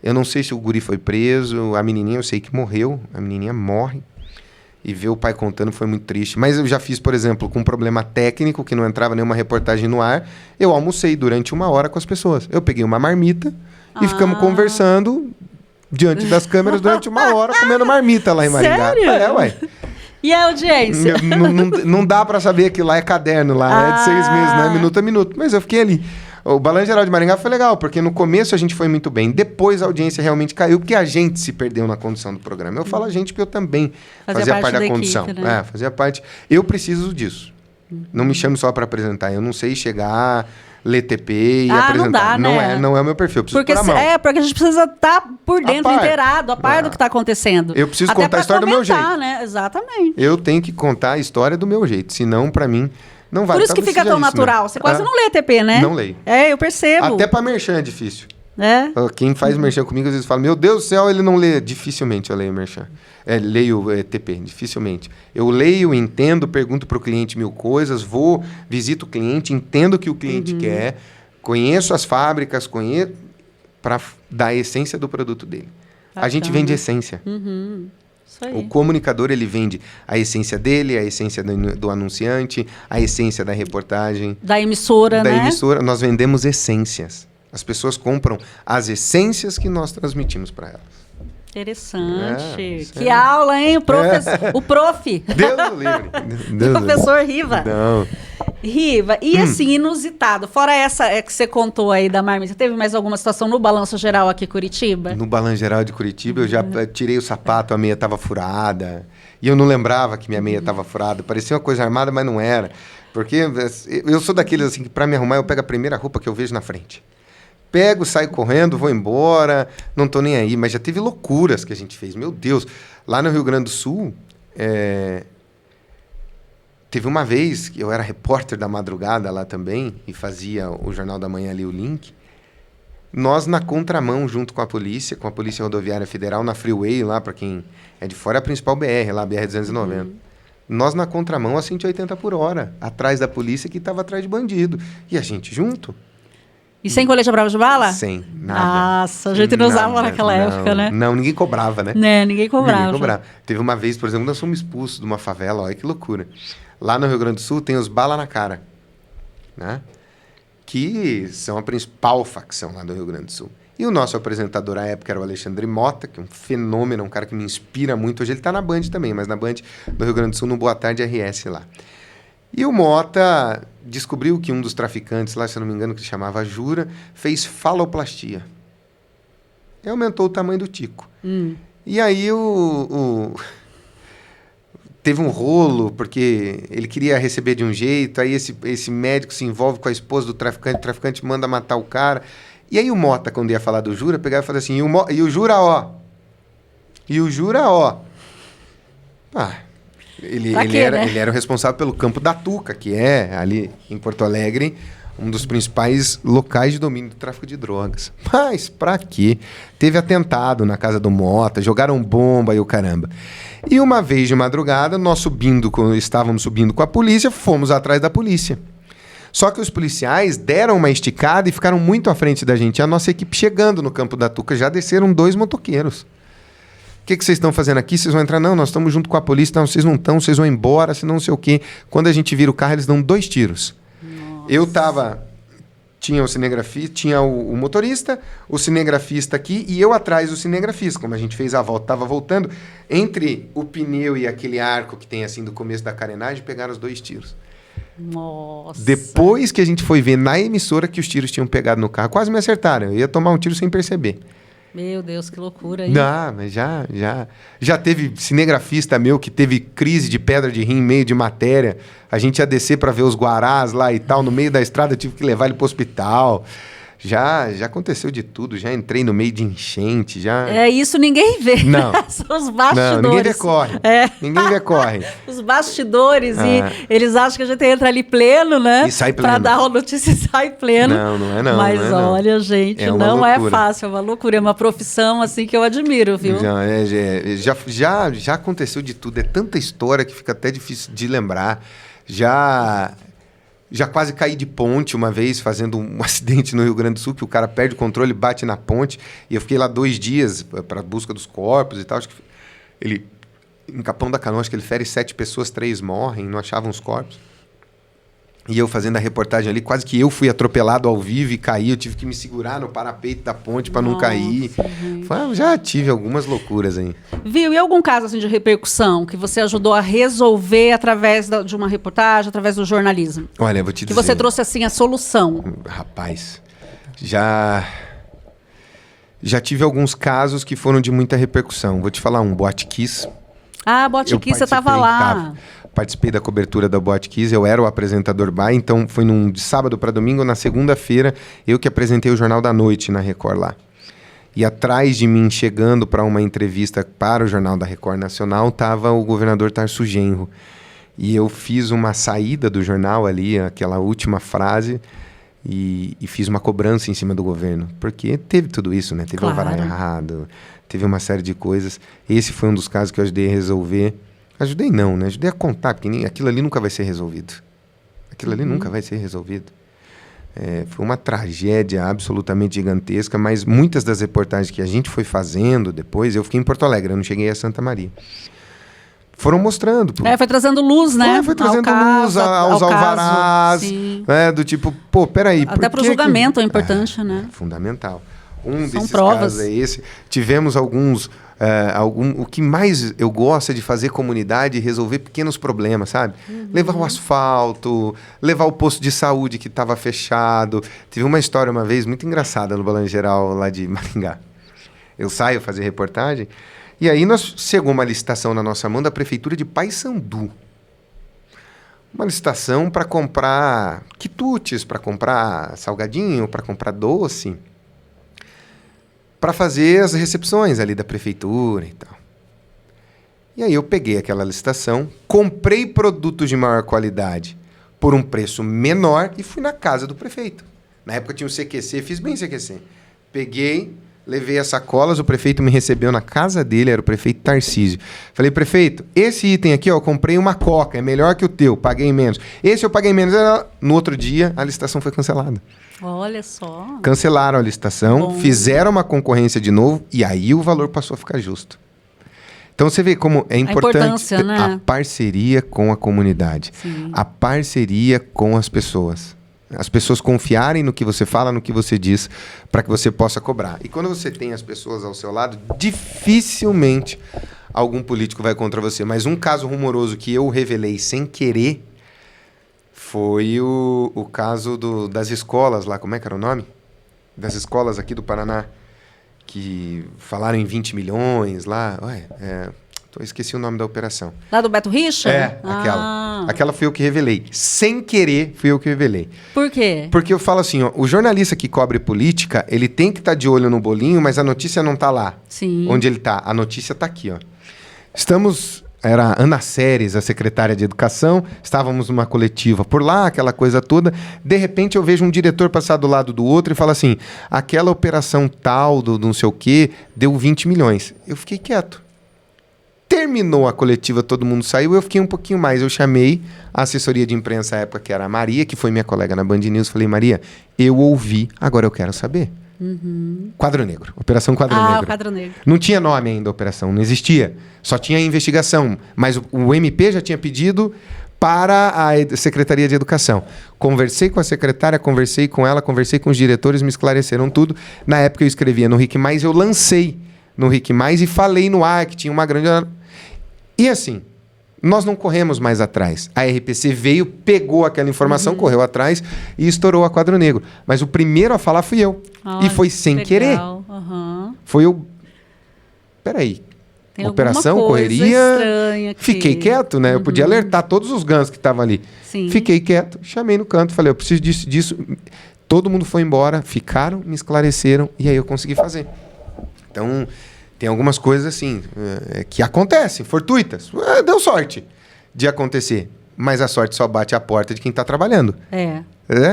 Eu não sei se o guri foi preso. A menininha eu sei que morreu. A menininha morre. E ver o pai contando foi muito triste. Mas eu já fiz, por exemplo, com um problema técnico, que não entrava nenhuma reportagem no ar. Eu almocei durante 1 hora com as pessoas. Eu peguei uma marmita e ficamos conversando diante das câmeras durante 1 hora, comendo marmita lá em Maringá.
Sério?
Ué.
E a audiência?
Não dá pra saber que lá é caderno, lá é de 6 meses, né? Minuto a minuto. Mas eu fiquei ali. O Balanço Geral de Maringá foi legal, porque no começo a gente foi muito bem. Depois a audiência realmente caiu, porque a gente se perdeu na condução do programa. Eu falo a gente porque eu também fazia parte da condução. Equipe, né? Fazia parte. Eu preciso disso. Não me chame só para apresentar. Eu não sei chegar, ler TP e apresentar.
Não dá, né?
Não é o meu perfil. Eu preciso pôr a mão.
Porque a gente precisa estar por dentro, inteirado, a par do que está acontecendo.
Eu preciso contar a história do meu jeito.
Né? Exatamente.
Eu tenho que contar a história do meu jeito. Senão, para mim, não vai.
Por isso que fica tão natural. Você quase não lê TP, né?
Não leio.
Eu percebo.
Até para merchan é difícil. Quem faz merchan comigo às vezes fala, meu Deus do céu, ele não lê. Dificilmente eu leio merchan. Leio TP, dificilmente. Eu leio, entendo, pergunto para o cliente 1000 coisas, visito o cliente, entendo o que o cliente quer, conheço as fábricas, para dar a essência do produto dele. Bacana. A gente vende essência.
Isso aí.
O comunicador, ele vende a essência dele, a essência do anunciante, a essência da reportagem.
Da emissora, né? Da
emissora. Nós vendemos essências. As pessoas compram as essências que nós transmitimos para elas.
Interessante. Que aula, hein? O prof.
Deus do livre.
O professor Riva.
Não.
Riva, e assim, inusitado, fora essa que você contou aí da marmita, teve mais alguma situação no Balanço Geral aqui em Curitiba?
No Balanço Geral de Curitiba, eu já tirei o sapato, a meia estava furada. E eu não lembrava que minha meia estava furada. Parecia uma coisa armada, mas não era. Porque eu sou daqueles assim, que para me arrumar, eu pego a primeira roupa que eu vejo na frente. Pego, saio correndo, vou embora, não tô nem aí. Mas já teve loucuras que a gente fez. Meu Deus, lá no Rio Grande do Sul, teve uma vez que eu era repórter da madrugada lá também, e fazia o Jornal da Manhã ali, o Link. Nós na contramão, junto com a Polícia Rodoviária Federal, na Freeway, lá para quem é de fora, é a principal BR, lá a BR-290. Nós na contramão a 180 por hora, atrás da polícia que estava atrás de bandido. E a gente junto.
E sem colete à prova de bala?
Sem, nada.
Nossa, a gente não usava naquela época, né?
Não, ninguém cobrava, né?
Ninguém cobrava.
Teve uma vez, por exemplo, nós fomos expulsos de uma favela, olha que loucura. Lá no Rio Grande do Sul tem os bala na cara, né? Que são a principal facção lá do Rio Grande do Sul. E o nosso apresentador à época era o Alexandre Mota, que é um fenômeno, um cara que me inspira muito. Hoje ele está na Band também, mas na Band do Rio Grande do Sul, no Boa Tarde RS lá. E o Mota descobriu que um dos traficantes lá, se eu não me engano, que se chamava Jura, fez faloplastia. E aumentou o tamanho do tico. E aí teve um rolo, porque ele queria receber de um jeito, aí esse médico se envolve com a esposa do traficante, o traficante manda matar o cara. E aí o Mota, quando ia falar do Jura, pegava e falava assim, e o Jura, ó. E o Jura, ó. Ele era o responsável pelo Campo da Tuca, que é, ali em Porto Alegre, um dos principais locais de domínio do tráfico de drogas. Mas pra quê? Teve atentado na casa do Mota, jogaram bomba e o caramba. E uma vez de madrugada, nós estávamos subindo com a polícia, fomos atrás da polícia. Só que os policiais deram uma esticada e ficaram muito à frente da gente. A nossa equipe chegando no Campo da Tuca, já desceram 2 motoqueiros. O que vocês estão fazendo aqui? Vocês vão entrar? Não, nós estamos junto com a polícia. Não, vocês não estão, vocês vão embora, senão não sei o quê. Quando a gente vira o carro, eles dão 2 tiros. Nossa. Tinha o cinegrafista, tinha o motorista, o cinegrafista aqui e eu atrás do cinegrafista. Como a gente fez a volta, estava voltando, entre o pneu e aquele arco que tem assim do começo da carenagem, pegaram os 2 tiros.
Nossa.
Depois que a gente foi ver na emissora que os tiros tinham pegado no carro, quase me acertaram. Eu ia tomar um tiro sem perceber.
Meu Deus, que loucura aí.
Não, mas já teve cinegrafista meu que teve crise de pedra de rim, meio de matéria. A gente ia descer para ver os guarás lá e tal. No meio da estrada eu tive que levar ele pro hospital. Já aconteceu de tudo. Já entrei no meio de enchente.
Isso ninguém vê.
Não.
São os bastidores.
Não, ninguém vê corre. Ninguém vê corre.
Os bastidores. E eles acham que a gente entra ali pleno, né?
E sai pleno.
Pra dar uma notícia e sai pleno.
Não é não.
Mas
não é
olha,
não.
gente,
é uma
não
loucura.
é fácil. É uma loucura. É uma profissão, assim, que eu admiro, viu?
Já aconteceu de tudo. É tanta história que fica até difícil de lembrar. Já quase caí de ponte uma vez, fazendo um acidente no Rio Grande do Sul, que o cara perde o controle, bate na ponte, e eu fiquei lá 2 dias para busca dos corpos e tal. Acho que ele, em Capão da Canoa, acho que ele fere 7 pessoas, 3 morrem, não achavam os corpos. E eu fazendo a reportagem ali, quase que eu fui atropelado ao vivo e caí, eu tive que me segurar no parapeito da ponte para não cair. Já tive algumas loucuras aí.
Viu? E algum caso assim, de repercussão que você ajudou a resolver através de uma reportagem, através do jornalismo?
Olha, vou te dizer...
Que você trouxe assim a solução.
Rapaz, já tive alguns casos que foram de muita repercussão. Vou te falar um, Boate Kiss.
Boate Kiss, você estava lá.
Participei da cobertura da Boate Kiss, eu era o apresentador então foi de sábado para domingo, na segunda-feira, eu que apresentei o Jornal da Noite na Record lá. E atrás de mim, chegando para uma entrevista para o Jornal da Record Nacional, estava o governador Tarso Genro. E eu fiz uma saída do jornal ali, aquela última frase, e fiz uma cobrança em cima do governo. Porque teve tudo isso, né? Teve alvará errado, teve uma série de coisas. Esse foi um dos casos que eu ajudei a resolver. Ajudei não, né? Ajudei a contar, porque aquilo ali nunca vai ser resolvido. Aquilo ali nunca vai ser resolvido. Foi uma tragédia absolutamente gigantesca, mas muitas das reportagens que a gente foi fazendo depois, eu fiquei em Porto Alegre, eu não cheguei a Santa Maria. Foram mostrando.
Foi trazendo luz, né?
Foi trazendo luz aos alvarás. Do tipo, peraí.
Até para o julgamento é importante, né?
Fundamental. Desses
provas.
casos é esse. Tivemos alguns... o que mais eu gosto é de fazer comunidade e resolver pequenos problemas, sabe? Levar o asfalto, levar o posto de saúde que estava fechado. Tive uma história uma vez muito engraçada no Balanço Geral lá de Maringá. Eu saio fazer reportagem e aí chegou uma licitação na nossa mão da Prefeitura de Paissandu. Uma licitação para comprar quitutes, para comprar salgadinho, para comprar doce, para fazer as recepções ali da prefeitura e tal. E aí eu peguei aquela licitação, comprei produtos de maior qualidade por um preço menor e fui na casa do prefeito. Na época tinha o CQC, fiz bem CQC. Peguei, levei as sacolas, o prefeito me recebeu na casa dele, era o prefeito Tarcísio. Falei, prefeito, esse item aqui, eu comprei uma Coca, é melhor que o teu, paguei menos. Esse eu paguei menos. No outro dia, a licitação foi cancelada.
Olha só.
Cancelaram a licitação, fizeram uma concorrência de novo e aí o valor passou a ficar justo. Então você vê como é importante
né?
a parceria com a comunidade, a parceria com as pessoas. As pessoas confiarem no que você fala, no que você diz, para que você possa cobrar. E quando você tem as pessoas ao seu lado, dificilmente algum político vai contra você. Mas um caso rumoroso que eu revelei sem querer foi o caso das escolas lá, como é que era o nome? Das escolas aqui do Paraná, que falaram em 20 milhões lá. Esqueci o nome da operação.
Lá do Beto Richa?
Aquela. Aquela fui eu que revelei. Sem querer, fui eu que revelei.
Por quê?
Porque eu falo assim, o jornalista que cobre política, ele tem que estar de olho no bolinho, mas a notícia não está lá.
Sim.
Onde ele está. A notícia está aqui, ó. Era Ana Séries, a secretária de Educação, estávamos numa coletiva por lá, aquela coisa toda. De repente eu vejo um diretor passar do lado do outro e fala assim, aquela operação tal, do não sei o quê, deu 20 milhões. Eu fiquei quieto. Terminou a coletiva, todo mundo saiu, eu fiquei um pouquinho mais. Eu chamei a assessoria de imprensa à época, que era a Maria, que foi minha colega na Band News. Falei, Maria, eu ouvi, agora eu quero saber. Quadro Negro, Operação Quadro Negro.
O Quadro Negro.
Não tinha nome ainda a operação, não existia. Só tinha a investigação. Mas o MP já tinha pedido para a Secretaria de Educação. Conversei com a secretária, conversei com ela, conversei com os diretores, me esclareceram tudo. Na época eu escrevia no Rick Mais, eu lancei no Rick Mais e falei no ar que tinha uma grande... E assim, nós não corremos mais atrás. A RPC veio, pegou aquela informação, correu atrás e estourou a Quadro Negro. Mas o primeiro a falar fui eu.
Olha,
e foi sem querer. foi eu... Peraí.
Tem
Operação,
alguma coisa
correria...
estranha aqui.
Fiquei quieto, né? Eu podia alertar todos os gansos que estavam ali.
Sim.
Fiquei quieto, chamei no canto, falei, eu preciso disso. Todo mundo foi embora, ficaram, me esclareceram, e aí eu consegui fazer. Então, tem algumas coisas assim, que acontecem, fortuitas. Deu sorte de acontecer. Mas a sorte só bate a porta de quem está trabalhando.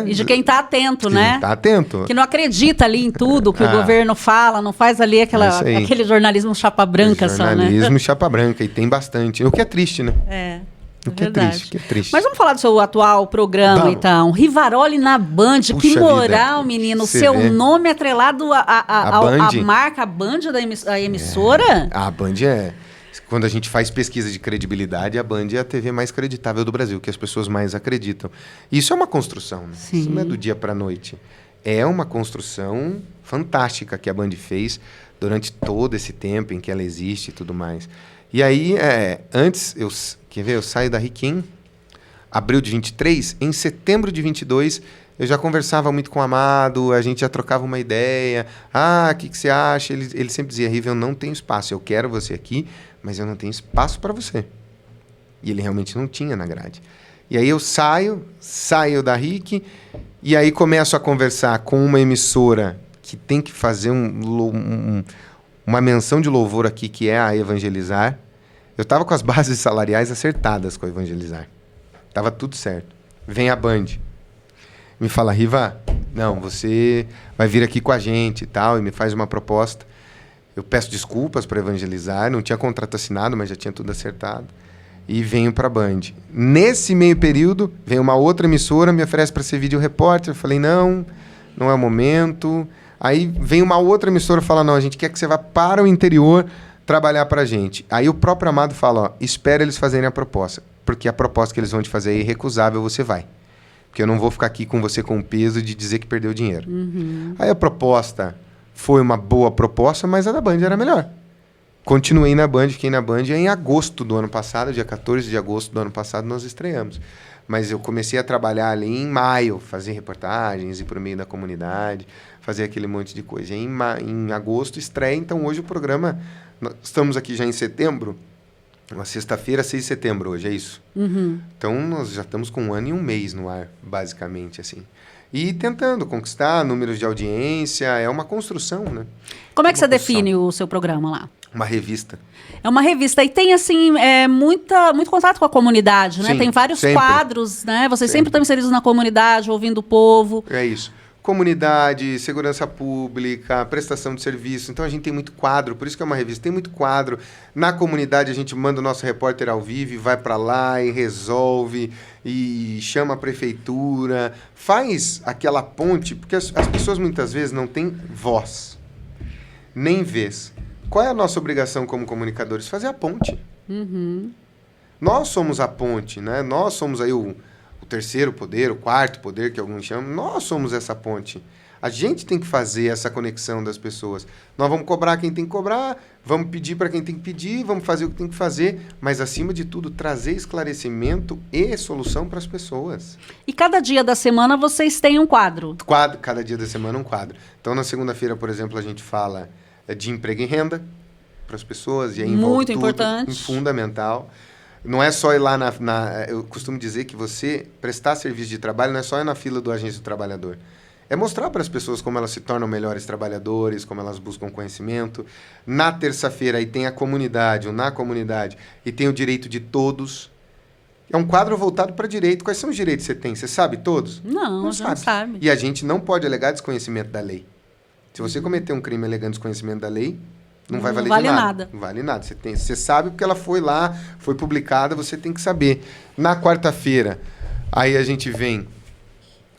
E de quem está atento, né?
Está atento.
Que não acredita ali em tudo que o governo fala, não faz ali aquele jornalismo chapa branca só, né?
Jornalismo chapa branca, e tem bastante. O que é triste, né? O que
verdade.
é triste.
Mas vamos falar do seu atual programa, então. Rivaroli na Band.
Puxa
que moral,
vida.
menino.
Você
Seu
vê.
nome atrelado à marca Band da emissora?
A Band é... Quando a gente faz pesquisa de credibilidade, a Band é a TV mais creditável do Brasil, que as pessoas mais acreditam. Isso é uma construção, né?
Sim.
Isso não é do dia para a noite. É uma construção fantástica que a Band fez durante todo esse tempo em que ela existe e tudo mais. E aí, antes, eu saio da Riquim, abril de 23, em setembro de 22, eu já conversava muito com o Amado, a gente já trocava uma ideia. O que você acha? Ele sempre dizia, Riva, eu não tenho espaço, eu quero você aqui, mas eu não tenho espaço para você. E ele realmente não tinha na grade. E aí eu saio da RIC, e aí começo a conversar com uma emissora que tem que fazer uma menção de louvor aqui, que é a Evangelizar. Eu estava com as bases salariais acertadas com a Evangelizar. Estava tudo certo. Vem a Band. Me fala, Riva, não, você vai vir aqui com a gente e tal, e me faz uma proposta. Eu peço desculpas para Evangelizar, não tinha contrato assinado, mas já tinha tudo acertado. E venho para a Band. Nesse meio período, vem uma outra emissora, me oferece para ser vídeo repórter. Eu falei, não é o momento. Aí vem uma outra emissora e fala, não, a gente quer que você vá para o interior trabalhar para a gente. Aí o próprio Amado fala, espera eles fazerem a proposta, porque a proposta que eles vão te fazer é irrecusável, você vai. Porque eu não vou ficar aqui com você com o peso de dizer que perdeu dinheiro. Aí a proposta foi uma boa proposta, mas a da Band era melhor. Continuei na Band, fiquei na Band, e em agosto do ano passado, dia 14 de agosto do ano passado, nós estreamos. Mas eu comecei a trabalhar ali em maio, fazer reportagens, ir para o meio da comunidade, fazer aquele monte de coisa. E em agosto estreia, então hoje o programa... Estamos aqui já em setembro, uma sexta-feira, 6 de setembro hoje, é isso? Então nós já estamos com 1 ano e 1 mês no ar, basicamente, assim. E tentando conquistar números de audiência, é uma construção, né?
Como é que você define o seu programa lá?
Uma revista.
É uma revista. E tem, assim, muito contato com a comunidade, né?
Sim,
tem vários
sempre.
quadros, né? Vocês sempre estão inseridos na comunidade, ouvindo o povo.
É isso. Comunidade, segurança pública, prestação de serviço. Então, a gente tem muito quadro, por isso que é uma revista. Tem muito quadro. Na comunidade, a gente manda o nosso repórter ao vivo e vai para lá e resolve, e chama a prefeitura, faz aquela ponte, porque as pessoas muitas vezes não têm voz, nem vez. Qual é a nossa obrigação como comunicadores? Fazer a ponte. Nós somos a ponte, né? Nós somos aí o terceiro poder, o quarto poder, que alguns chamam. Nós somos essa ponte. A gente tem que fazer essa conexão das pessoas. Nós vamos cobrar quem tem que cobrar, vamos pedir para quem tem que pedir, vamos fazer o que tem que fazer, mas, acima de tudo, trazer esclarecimento e solução para as pessoas.
E cada dia da semana vocês têm um quadro?
Cada dia da semana um quadro. Então, na segunda-feira, por exemplo, a gente fala de emprego e renda para as pessoas. E aí
muito importante.
Fundamental. Não é só ir lá eu costumo dizer que você prestar serviço de trabalho não é só ir na fila do Agência do Trabalhador. É mostrar para as pessoas como elas se tornam melhores trabalhadores, como elas buscam conhecimento. Na terça-feira, aí tem a comunidade, ou na comunidade, e tem o direito de todos. É um quadro voltado para direito. Quais são os direitos que você tem? Você sabe todos?
Não sabe.
E a gente não pode alegar desconhecimento da lei. Se você cometer um crime alegando desconhecimento da lei, não vai valer de nada. Não vale nada. Você sabe porque ela foi lá, foi publicada, você tem que saber. Na quarta-feira, aí a gente vem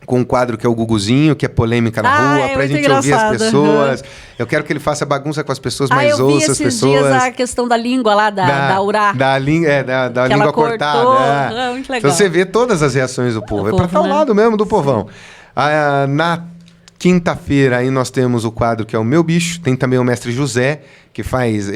com um quadro que é o Guguzinho, que é polêmica na rua, pra gente ouvir as pessoas. Eu quero que ele faça bagunça com as pessoas, mas ouça as pessoas.
Eu vi esses dias a questão da língua lá, da Urá.
Da língua cortada.
Muito legal.
Então você vê todas as reações do povo. É pra estar ao lado mesmo do povão. Na quinta-feira, aí nós temos o quadro que é o Meu Bicho. Tem também o mestre José, que faz...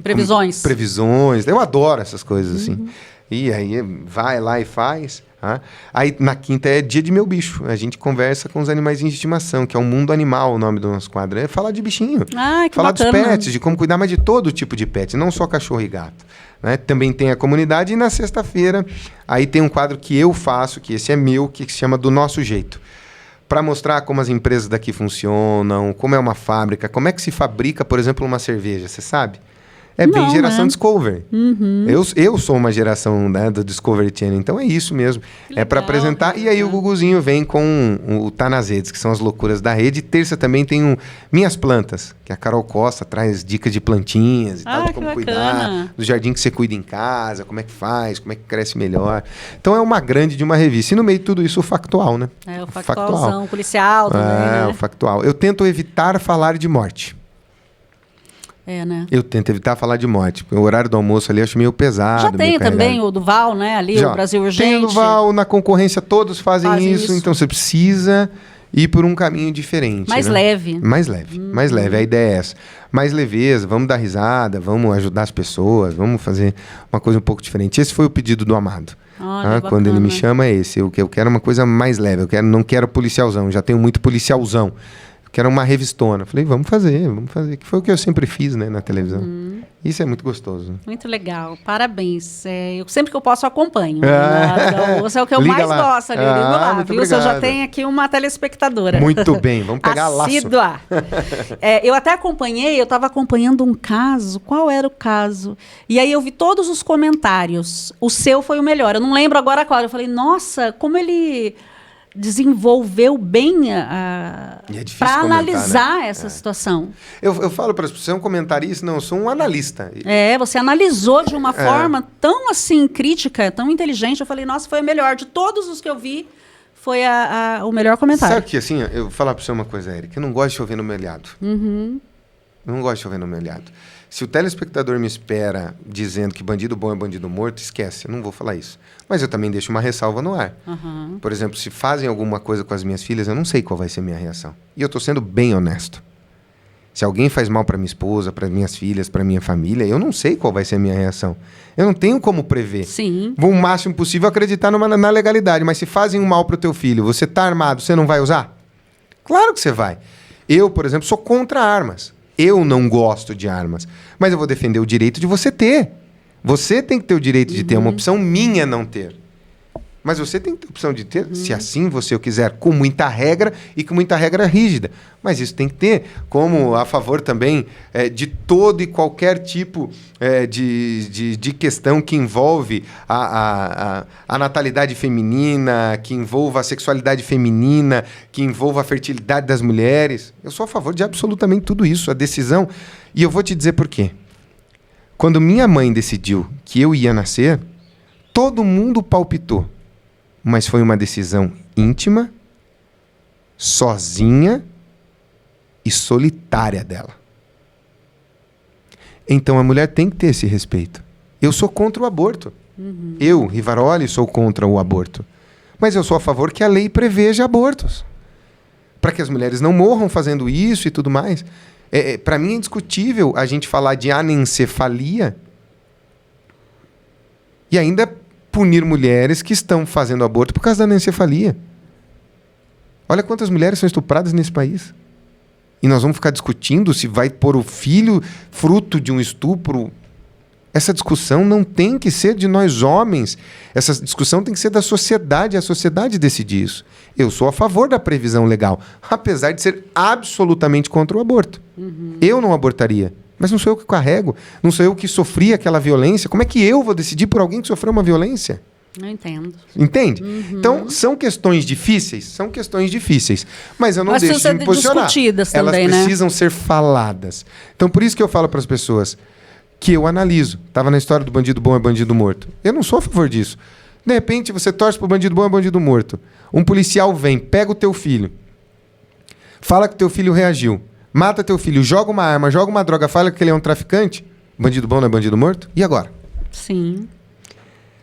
Previsões.
Previsões. Eu adoro essas coisas, assim. E aí vai lá e faz. Tá? Aí na quinta é dia de meu bicho. A gente conversa com os animaizinhos de estimação, que é o Mundo Animal, o nome do nosso quadro. É falar de bichinho.
Que
falar
bacana.
dos pets, de como cuidar, mas de todo tipo de pet, não só cachorro e gato. Né? Também tem a comunidade e na sexta-feira aí tem um quadro que eu faço, que esse é meu, que se chama Do Nosso Jeito. Para mostrar como as empresas daqui funcionam, como é uma fábrica, como é que se fabrica, por exemplo, uma cerveja, você sabe? É bem
Não,
geração
né?
Discovery.
Uhum.
Eu sou uma geração, né, do Discovery Channel, então é isso mesmo.
Que
É para
legal,
apresentar.
né?
E aí o Guguzinho vem com o Tá Nas Redes, que são as loucuras da rede. E terça também tem Minhas Plantas, que a Carol Costa traz dicas de plantinhas e tal, de
que
como
bacana.
cuidar, do jardim que você cuida em casa, como é que faz, como é que cresce melhor. Então é uma grande de uma revista. E no meio de tudo isso, o factual, né?
O factualzão, policial também, né?
O factual. Eu tento evitar falar de morte.
Né?
Eu tento evitar falar de morte. O horário do almoço ali eu acho meio pesado.
Já tem também o Duval, né? Ali,
Já.
o Brasil Urgente.
Tem o Duval, na concorrência todos fazem isso, então você precisa ir por um caminho diferente.
Mais
né?
leve.
Mais leve, mais leve. A ideia é essa. Mais leveza, vamos dar risada, vamos ajudar as pessoas, vamos fazer uma coisa um pouco diferente. Esse foi o pedido do Amado. Quando ele me chama é esse. Eu quero uma coisa mais leve, não quero policialzão, já tenho muito policialzão. Que era uma revistona. Falei, vamos fazer. Que foi o que eu sempre fiz, né, na televisão. Isso é muito gostoso.
Muito legal. Parabéns. Sempre que eu posso, eu acompanho. Você é o que eu
Liga
mais
lá.
gosto ali. Eu ligo lá,
muito
viu? Você já
obrigado.
tem aqui uma telespectadora.
Muito bem. Vamos pegar
Assídua. Eu até acompanhei, eu estava acompanhando um caso. Qual era o caso? E aí eu vi todos os comentários. O seu foi o melhor. Eu não lembro agora qual. Eu falei, nossa, como ele desenvolveu bem para analisar, né? Essa situação.
Eu falo para as pessoas, você é um comentarista? Não, eu sou um analista.
Você analisou de uma forma tão assim crítica, tão inteligente. Eu falei, nossa, foi a melhor. De todos os que eu vi, foi o melhor comentário.
Sabe que assim, eu vou falar para você uma coisa, Érica, eu não gosto de chover no molhado. Eu não gosto de chover no molhado. Se o telespectador me espera dizendo que bandido bom é bandido morto, esquece, eu não vou falar isso. Mas eu também deixo uma ressalva no ar. Por exemplo, se fazem alguma coisa com as minhas filhas, eu não sei qual vai ser a minha reação. E eu estou sendo bem honesto. Se alguém faz mal para minha esposa, para minhas filhas, para minha família, eu não sei qual vai ser a minha reação. Eu não tenho como prever.
Sim.
Vou o máximo possível acreditar na legalidade, mas se fazem um mal para o teu filho, você está armado, você não vai usar? Claro que você vai. Eu, por exemplo, sou contra armas. Eu não gosto de armas, mas eu vou defender o direito de você ter. Você tem que ter o direito de ter, uma opção minha não ter. Mas você tem que ter a opção de ter, se assim você o quiser, com muita regra e com muita regra rígida. Mas isso tem que ter, como a favor também de todo e qualquer tipo de questão que envolve a natalidade feminina, que envolva a sexualidade feminina, que envolva a fertilidade das mulheres. Eu sou a favor de absolutamente tudo isso, a decisão. E eu vou te dizer por quê. Quando minha mãe decidiu que eu ia nascer, todo mundo palpitou. Mas foi uma decisão íntima, sozinha e solitária dela. Então a mulher tem que ter esse respeito. Eu sou contra o aborto. Eu, Rivaroli, sou contra o aborto. Mas eu sou a favor que a lei preveja abortos. Para que as mulheres não morram fazendo isso e tudo mais. Para mim é indiscutível a gente falar de anencefalia e ainda punir mulheres que estão fazendo aborto por causa da anencefalia. Olha quantas mulheres são estupradas nesse país. E nós vamos ficar discutindo se vai pôr o filho fruto de um estupro. Essa discussão não tem que ser de nós homens. Essa discussão tem que ser da sociedade. A sociedade decide isso. Eu sou a favor da previsão legal, apesar de ser absolutamente contra o aborto. Eu não abortaria. Mas não sou eu que carrego, não sou eu que sofri aquela violência. Como é que eu vou decidir por alguém que sofreu uma violência?
Não entendo.
Entende? Então, são questões difíceis? São questões difíceis. Mas eu não deixo de me posicionar.
Discutidas
Elas
também,
precisam ser faladas. Então, por isso que eu falo para as pessoas que eu analiso. Estava na história do bandido bom é bandido morto. Eu não sou a favor disso. De repente, você torce para o bandido bom é bandido morto. Um policial vem, pega o teu filho, fala que teu filho reagiu, mata teu filho, joga uma arma, joga uma droga, fala que ele é um traficante. Bandido bom não é bandido morto? E agora?
Sim.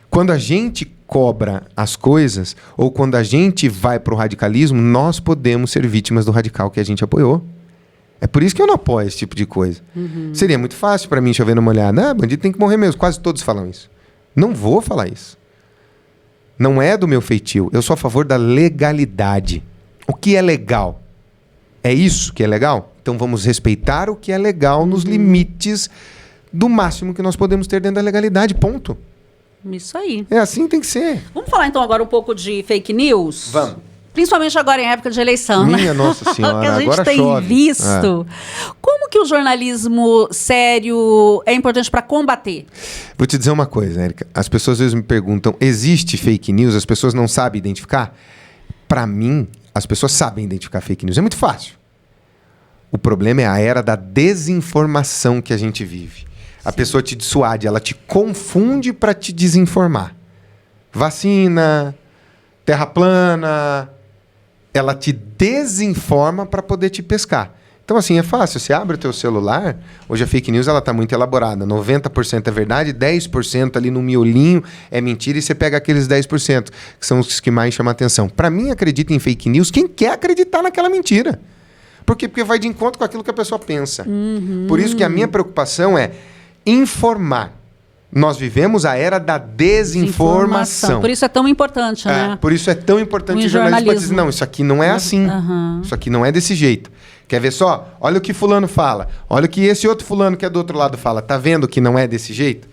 Quando a gente cobra as coisas, ou quando a gente vai para o radicalismo, nós podemos ser vítimas do radical que a gente apoiou. É por isso que eu não apoio esse tipo de coisa. Seria muito fácil para mim chover numa olhada. Bandido tem que morrer mesmo. Quase todos falam isso. Não vou falar isso. Não é do meu feitio. Eu sou a favor da legalidade. O que é legal? É isso que é legal? Então vamos respeitar o que é legal nos limites do máximo que nós podemos ter dentro da legalidade. Ponto.
Isso aí.
É assim que tem que ser.
Vamos falar então agora um pouco de fake news?
Vamos.
Principalmente agora em época de eleição,
Minha Nossa Senhora,
o que a gente
agora
tem
chove.
visto. Como que o jornalismo sério é importante para combater?
Vou te dizer uma coisa, Érica. As pessoas às vezes me perguntam, existe fake news? As pessoas não sabem identificar? Para mim, as pessoas sabem identificar fake news. É muito fácil. O problema é a era da desinformação que a gente vive. A pessoa te dissuade, ela te confunde para te desinformar. Vacina, terra plana, ela te desinforma para poder te pescar. Então, assim, é fácil. Você abre o teu celular, hoje a fake news está muito elaborada. 90% é verdade, 10% ali no miolinho é mentira e você pega aqueles 10%, que são os que mais chamam a atenção. Para mim, acredita em fake news quem quer acreditar naquela mentira. Por quê? Porque vai de encontro com aquilo que a pessoa pensa. Por isso que a minha preocupação é informar. Nós vivemos a era da desinformação.
Por isso é tão importante, né?
Por isso é tão importante o jornalismo para dizer, não, isso aqui não é assim. Isso aqui não é desse jeito. Quer ver só? Olha o que fulano fala. Olha o que esse outro fulano que é do outro lado fala. Tá vendo que não é desse jeito?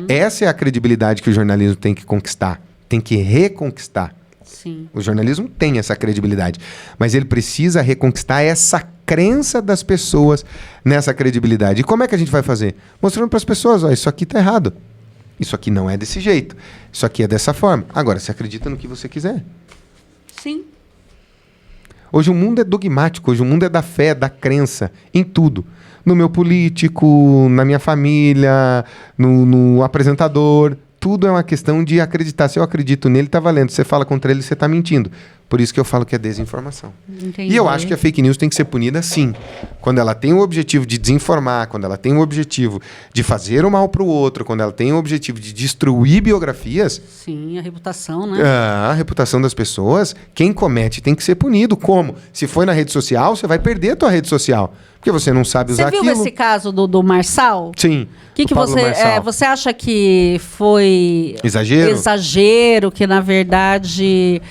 Essa é a credibilidade que o jornalismo tem que conquistar. Tem que reconquistar.
Sim.
O jornalismo tem essa credibilidade. Mas ele precisa reconquistar essa crença das pessoas nessa credibilidade. E como é que a gente vai fazer? Mostrando para as pessoas, ó, isso aqui tá errado. Isso aqui não é desse jeito. Isso aqui é dessa forma. Agora, você acredita no que você quiser.
Sim.
Hoje o mundo é dogmático, hoje o mundo é da fé, da crença, em tudo. No meu político, na minha família, no apresentador. Tudo é uma questão de acreditar. Se eu acredito nele, tá valendo. Se você fala contra ele, você tá mentindo. Por isso que eu falo que é desinformação.
Entendi.
E eu acho que a fake news tem que ser punida sim. Quando ela tem o objetivo de desinformar, quando ela tem o objetivo de fazer o mal para o outro, quando ela tem o objetivo de destruir biografias.
Sim, a reputação, né?
A reputação das pessoas, quem comete tem que ser punido. Como? Se foi na rede social, você vai perder a tua rede social. Porque você não sabe usar aquilo.
Você viu esse caso do Marçal?
Sim.
Que você acha que foi exagero, que na verdade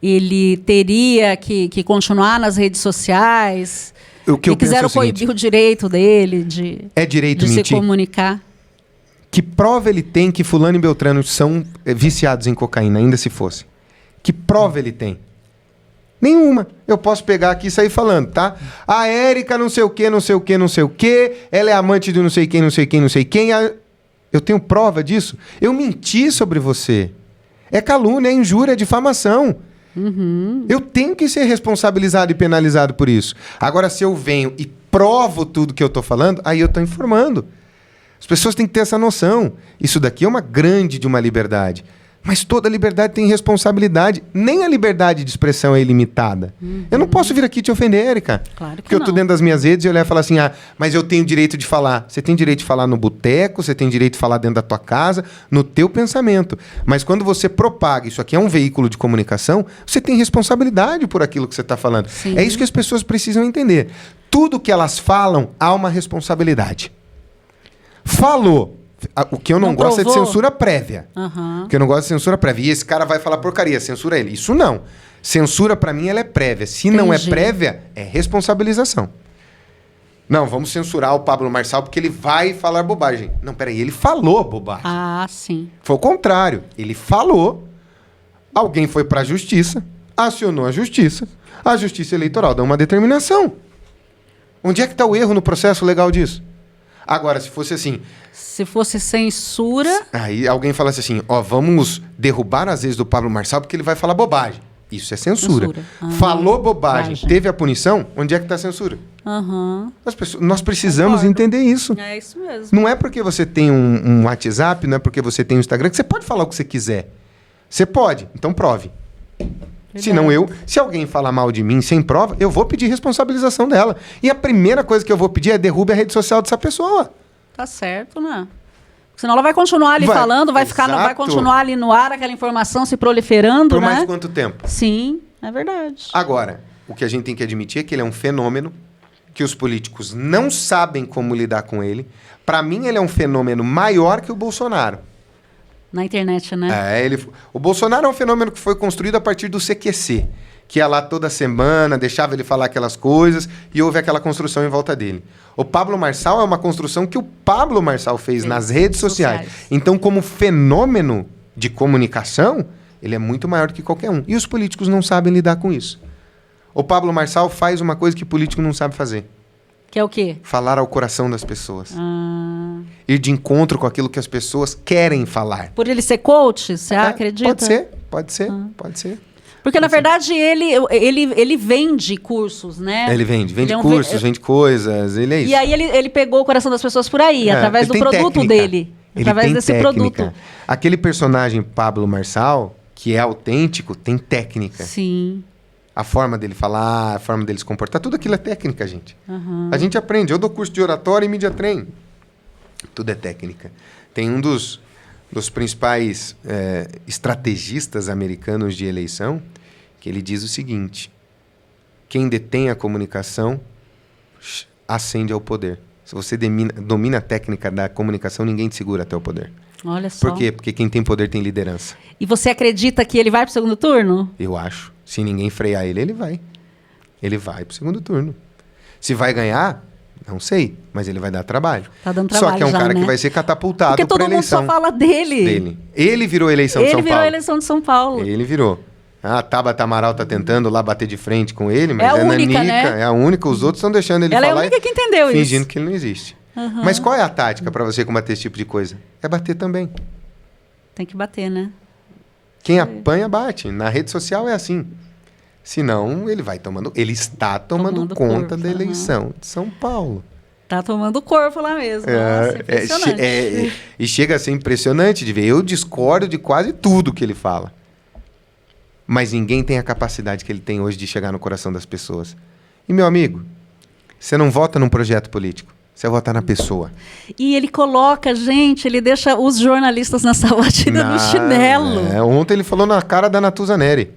ele teria que continuar nas redes sociais?
O que eu
quiseram proibir o direito dele de se comunicar?
Que prova ele tem que fulano e beltrano são viciados em cocaína, ainda se fosse? Que prova ele tem? Nenhuma. Eu posso pegar aqui e sair falando, tá? A Érica não sei o quê, não sei o quê, não sei o quê. Ela é amante de não sei quem, não sei quem, não sei quem. Eu tenho prova disso. Eu menti sobre você. É calúnia, é injúria, é difamação. Eu tenho que ser responsabilizado e penalizado por isso. Agora, se eu venho e provo tudo que eu tô falando, aí eu tô informando. As pessoas têm que ter essa noção. Isso daqui é uma grande de uma liberdade. Mas toda liberdade tem responsabilidade. Nem a liberdade de expressão é ilimitada. Eu não posso vir aqui te ofender, Érica.
Claro que
porque eu tô dentro das minhas redes e olhar e falar assim, mas eu tenho direito de falar. Você tem direito de falar no boteco, você tem direito de falar dentro da tua casa, no teu pensamento. Mas quando você propaga, isso aqui é um veículo de comunicação, você tem responsabilidade por aquilo que você está falando.
Sim.
É isso que as pessoas precisam entender. Tudo que elas falam, há uma responsabilidade. Falou. O que eu não gosto é de censura prévia. O que eu não gosto é de censura prévia. E esse cara vai falar porcaria, censura ele. Isso não. Censura, para mim, ela é prévia. Se não é prévia, é responsabilização. Não, vamos censurar o Pablo Marçal porque ele vai falar bobagem. Não, peraí, ele falou bobagem.
Ah, sim.
Foi o contrário. Ele falou, alguém foi para a justiça, acionou a justiça eleitoral dá uma determinação. Onde é que está o erro no processo legal disso? Agora, se fosse assim...
Se fosse censura...
Aí alguém falasse assim, vamos derrubar as vezes do Pablo Marçal porque ele vai falar bobagem. Isso é censura. Falou bobagem, teve a punição, onde é que está a censura? Nós precisamos entender isso.
É isso mesmo.
Não é porque você tem um WhatsApp, não é porque você tem um Instagram, que você pode falar o que você quiser. Você pode, então prove. Senão se alguém falar mal de mim sem prova, eu vou pedir responsabilização dela. E a primeira coisa que eu vou pedir é derrube a rede social dessa pessoa.
Tá certo, né? Senão ela vai continuar ali falando, vai continuar ali no ar, aquela informação se proliferando,
Por mais quanto tempo?
Sim, é verdade.
Agora, o que a gente tem que admitir é que ele é um fenômeno, que os políticos não sabem como lidar com ele. Para mim, ele é um fenômeno maior que o Bolsonaro.
Na internet, né?
O Bolsonaro é um fenômeno que foi construído a partir do CQC, que ia lá toda semana, deixava ele falar aquelas coisas e houve aquela construção em volta dele. O Pablo Marçal é uma construção que o Pablo Marçal fez nas redes sociais. Então, como fenômeno de comunicação, ele é muito maior do que qualquer um. E os políticos não sabem lidar com isso. O Pablo Marçal faz uma coisa que político não sabe fazer.
Que é o quê?
Falar ao coração das pessoas. Ir de encontro com aquilo que as pessoas querem falar.
Por ele ser coach, você acredita?
Pode ser.
Porque, na verdade, ele vende cursos, né?
Ele vende cursos, vende coisas, ele é isso.
E aí ele pegou o coração das pessoas por aí, através do produto dele. Através desse produto.
Aquele personagem Pablo Marçal, que é autêntico, tem técnica.
Sim.
A forma dele falar, a forma dele se comportar, tudo aquilo é técnica, gente. A gente aprende. Eu dou curso de oratória e media training. Tudo é técnica. Tem um dos principais estrategistas americanos de eleição, que ele diz o seguinte: quem detém a comunicação ascende ao poder. Se você domina a técnica da comunicação, ninguém te segura até o poder.
Olha só.
Por quê? Porque quem tem poder tem liderança.
E você acredita que ele vai para o segundo turno?
Eu acho. Se ninguém frear ele, ele vai. Ele vai para o segundo turno. Se vai ganhar, não sei, mas ele vai dar trabalho.
Tá dando trabalho.
Só que é um cara que vai ser catapultado para
eleição. Porque todo mundo só fala dele.
Ele virou a eleição de São Paulo.
Ele virou a eleição de São Paulo.
Ele virou. A Tabata Amaral tá tentando lá bater de frente com ele, mas
é a única,
nanica,
né?
É a única. Os outros estão deixando ele
falar.
Ela
é a única que entendeu
fingindo
isso.
Fingindo que ele não existe. Mas qual é a tática para você combater esse tipo de coisa? É bater também.
Tem que bater, né?
Quem apanha, bate. Na rede social é assim. Senão, ele está tomando conta da eleição de São Paulo.
Tá tomando corpo lá mesmo. Nossa, impressionante.
E chega a ser impressionante de ver. Eu discordo de quase tudo que ele fala. Mas ninguém tem a capacidade que ele tem hoje de chegar no coração das pessoas. E, meu amigo, você não vota num projeto político. Você vota na pessoa.
E ele coloca, gente, ele deixa os jornalistas na sabatina do chinelo.
Ontem ele falou na cara da Natuza Neri.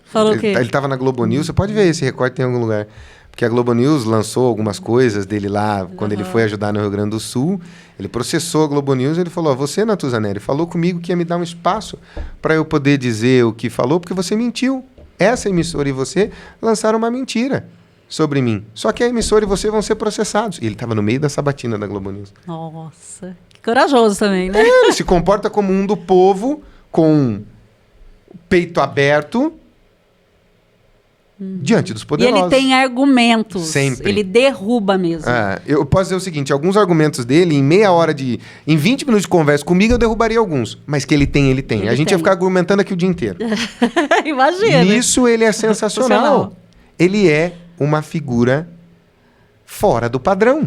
Falou o quê?
Ele estava na Globo News, você pode ver esse recorte em algum lugar. Porque a Globo News lançou algumas coisas dele lá, quando ele foi ajudar no Rio Grande do Sul. Ele processou a Globo News e ele falou: você, Natuza Neri, falou comigo que ia me dar um espaço para eu poder dizer o que falou, porque você mentiu. Essa emissora e você lançaram uma mentira sobre mim. Só que a emissora e você vão ser processados. E ele estava no meio da sabatina da Globo News.
Nossa, que corajoso também, né?
Ele se comporta como um do povo, com o peito aberto, diante dos poderosos.
E ele tem argumentos.
Sempre.
Ele derruba mesmo.
Eu posso dizer o seguinte: alguns argumentos dele, em 20 minutos de conversa comigo, eu derrubaria alguns. Mas que ele tem. A gente ia ficar argumentando aqui o dia inteiro.
Imagina.
Nisso ele é sensacional. Ele é uma figura fora do padrão.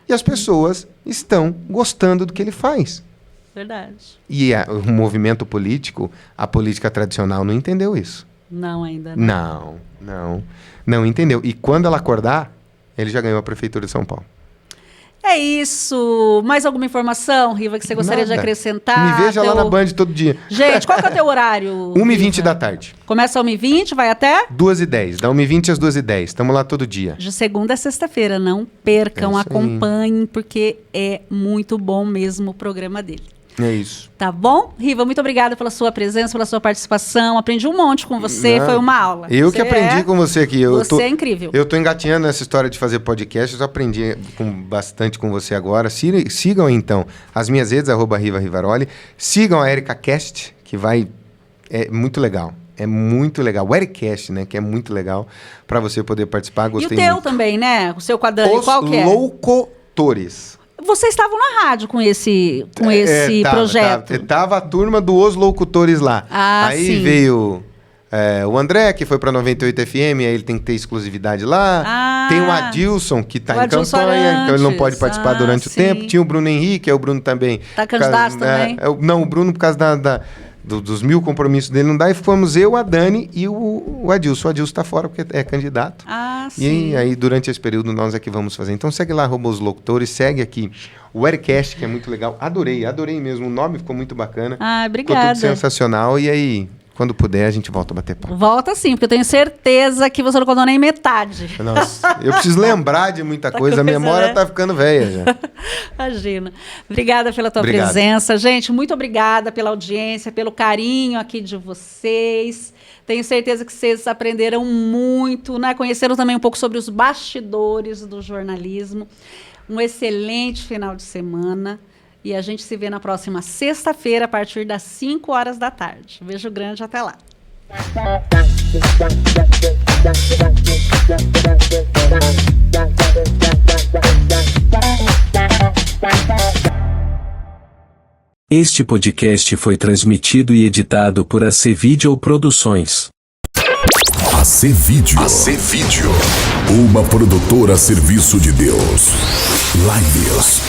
E as pessoas estão gostando do que ele faz.
Verdade.
E o movimento político, a política tradicional, não entendeu isso.
Não, ainda não.
Não entendeu. E quando ela acordar, ele já ganhou a Prefeitura de São Paulo.
É isso. Mais alguma informação, Riva, que você gostaria de acrescentar?
Me veja lá na Band todo dia.
Gente, qual que é o teu horário?
1h20 da tarde.
Começa às 1h20, vai até?
2h10. Da 1h20 às 2h10. Estamos lá todo dia.
De segunda a sexta-feira. Não percam, acompanhem, porque é muito bom mesmo o programa dele.
É isso.
Tá bom? Riva, muito obrigada pela sua presença, pela sua participação. Aprendi um monte com você, foi uma aula.
Eu que aprendi com você aqui.
Você é incrível.
Eu tô engatinhando nessa história de fazer podcast, eu aprendi bastante com você agora. Sigam então as minhas redes, @Riva Rivaroli. Sigam a Erika Cast, que vai... É muito legal. É muito legal. O Ericast, né? Que é muito legal para você poder participar. Gostei
muito. E o teu
muito.
Também, né? O seu quadrinho, qual que é?
Os Loutores.
Vocês estavam na rádio com esse projeto.
Tava a turma dos Locutores lá. Aí
sim.
veio o André, que foi para 98 FM, aí ele tem que ter exclusividade lá. Tem o Adilson, que está em campanha, então ele não pode participar durante o tempo. Tinha o Bruno Henrique, o Bruno também.
Está candidato também?
Não, o Bruno, por causa dos 1000 compromissos dele, não dá. E fomos eu, a Dani e o Adilson. O Adilson está fora porque é candidato.
Sim.
E aí, durante esse período, nós é que vamos fazer. Então, segue lá, @Os Locutores. Segue aqui o Ericast, que é muito legal. Adorei mesmo. O nome ficou muito bacana.
Obrigada.
Ficou tudo sensacional. E aí, quando puder, a gente volta a bater papo.
Volta sim, porque eu tenho certeza que você não contou nem metade.
Nossa, eu preciso lembrar de muita coisa. A memória tá ficando velha já.
Imagina. Obrigada pela tua presença. Gente, muito obrigada pela audiência, pelo carinho aqui de vocês. Tenho certeza que vocês aprenderam muito, né? Conheceram também um pouco sobre os bastidores do jornalismo. Um excelente final de semana. E a gente se vê na próxima sexta-feira, a partir das 5 horas da tarde. Beijo grande, até lá.
Este podcast foi transmitido e editado por AC Video Produções.
AC Video. Uma produtora a serviço de Deus. Lives,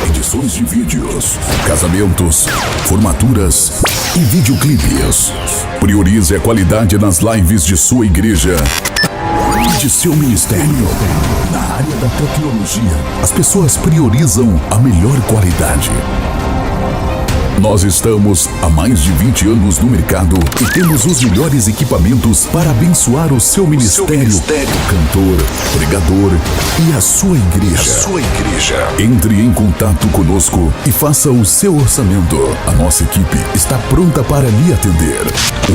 edições de vídeos, casamentos, formaturas e videoclipes. Priorize a qualidade nas lives de sua igreja e de seu ministério. Na área da tecnologia, as pessoas priorizam a melhor qualidade. Nós estamos há mais de 20 anos no mercado e temos os melhores equipamentos para abençoar o seu ministério, cantor, pregador e a sua igreja. Entre em contato conosco e faça o seu orçamento. A nossa equipe está pronta para lhe atender.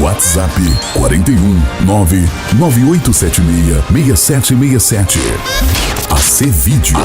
WhatsApp 41 99876 6767. AC Video.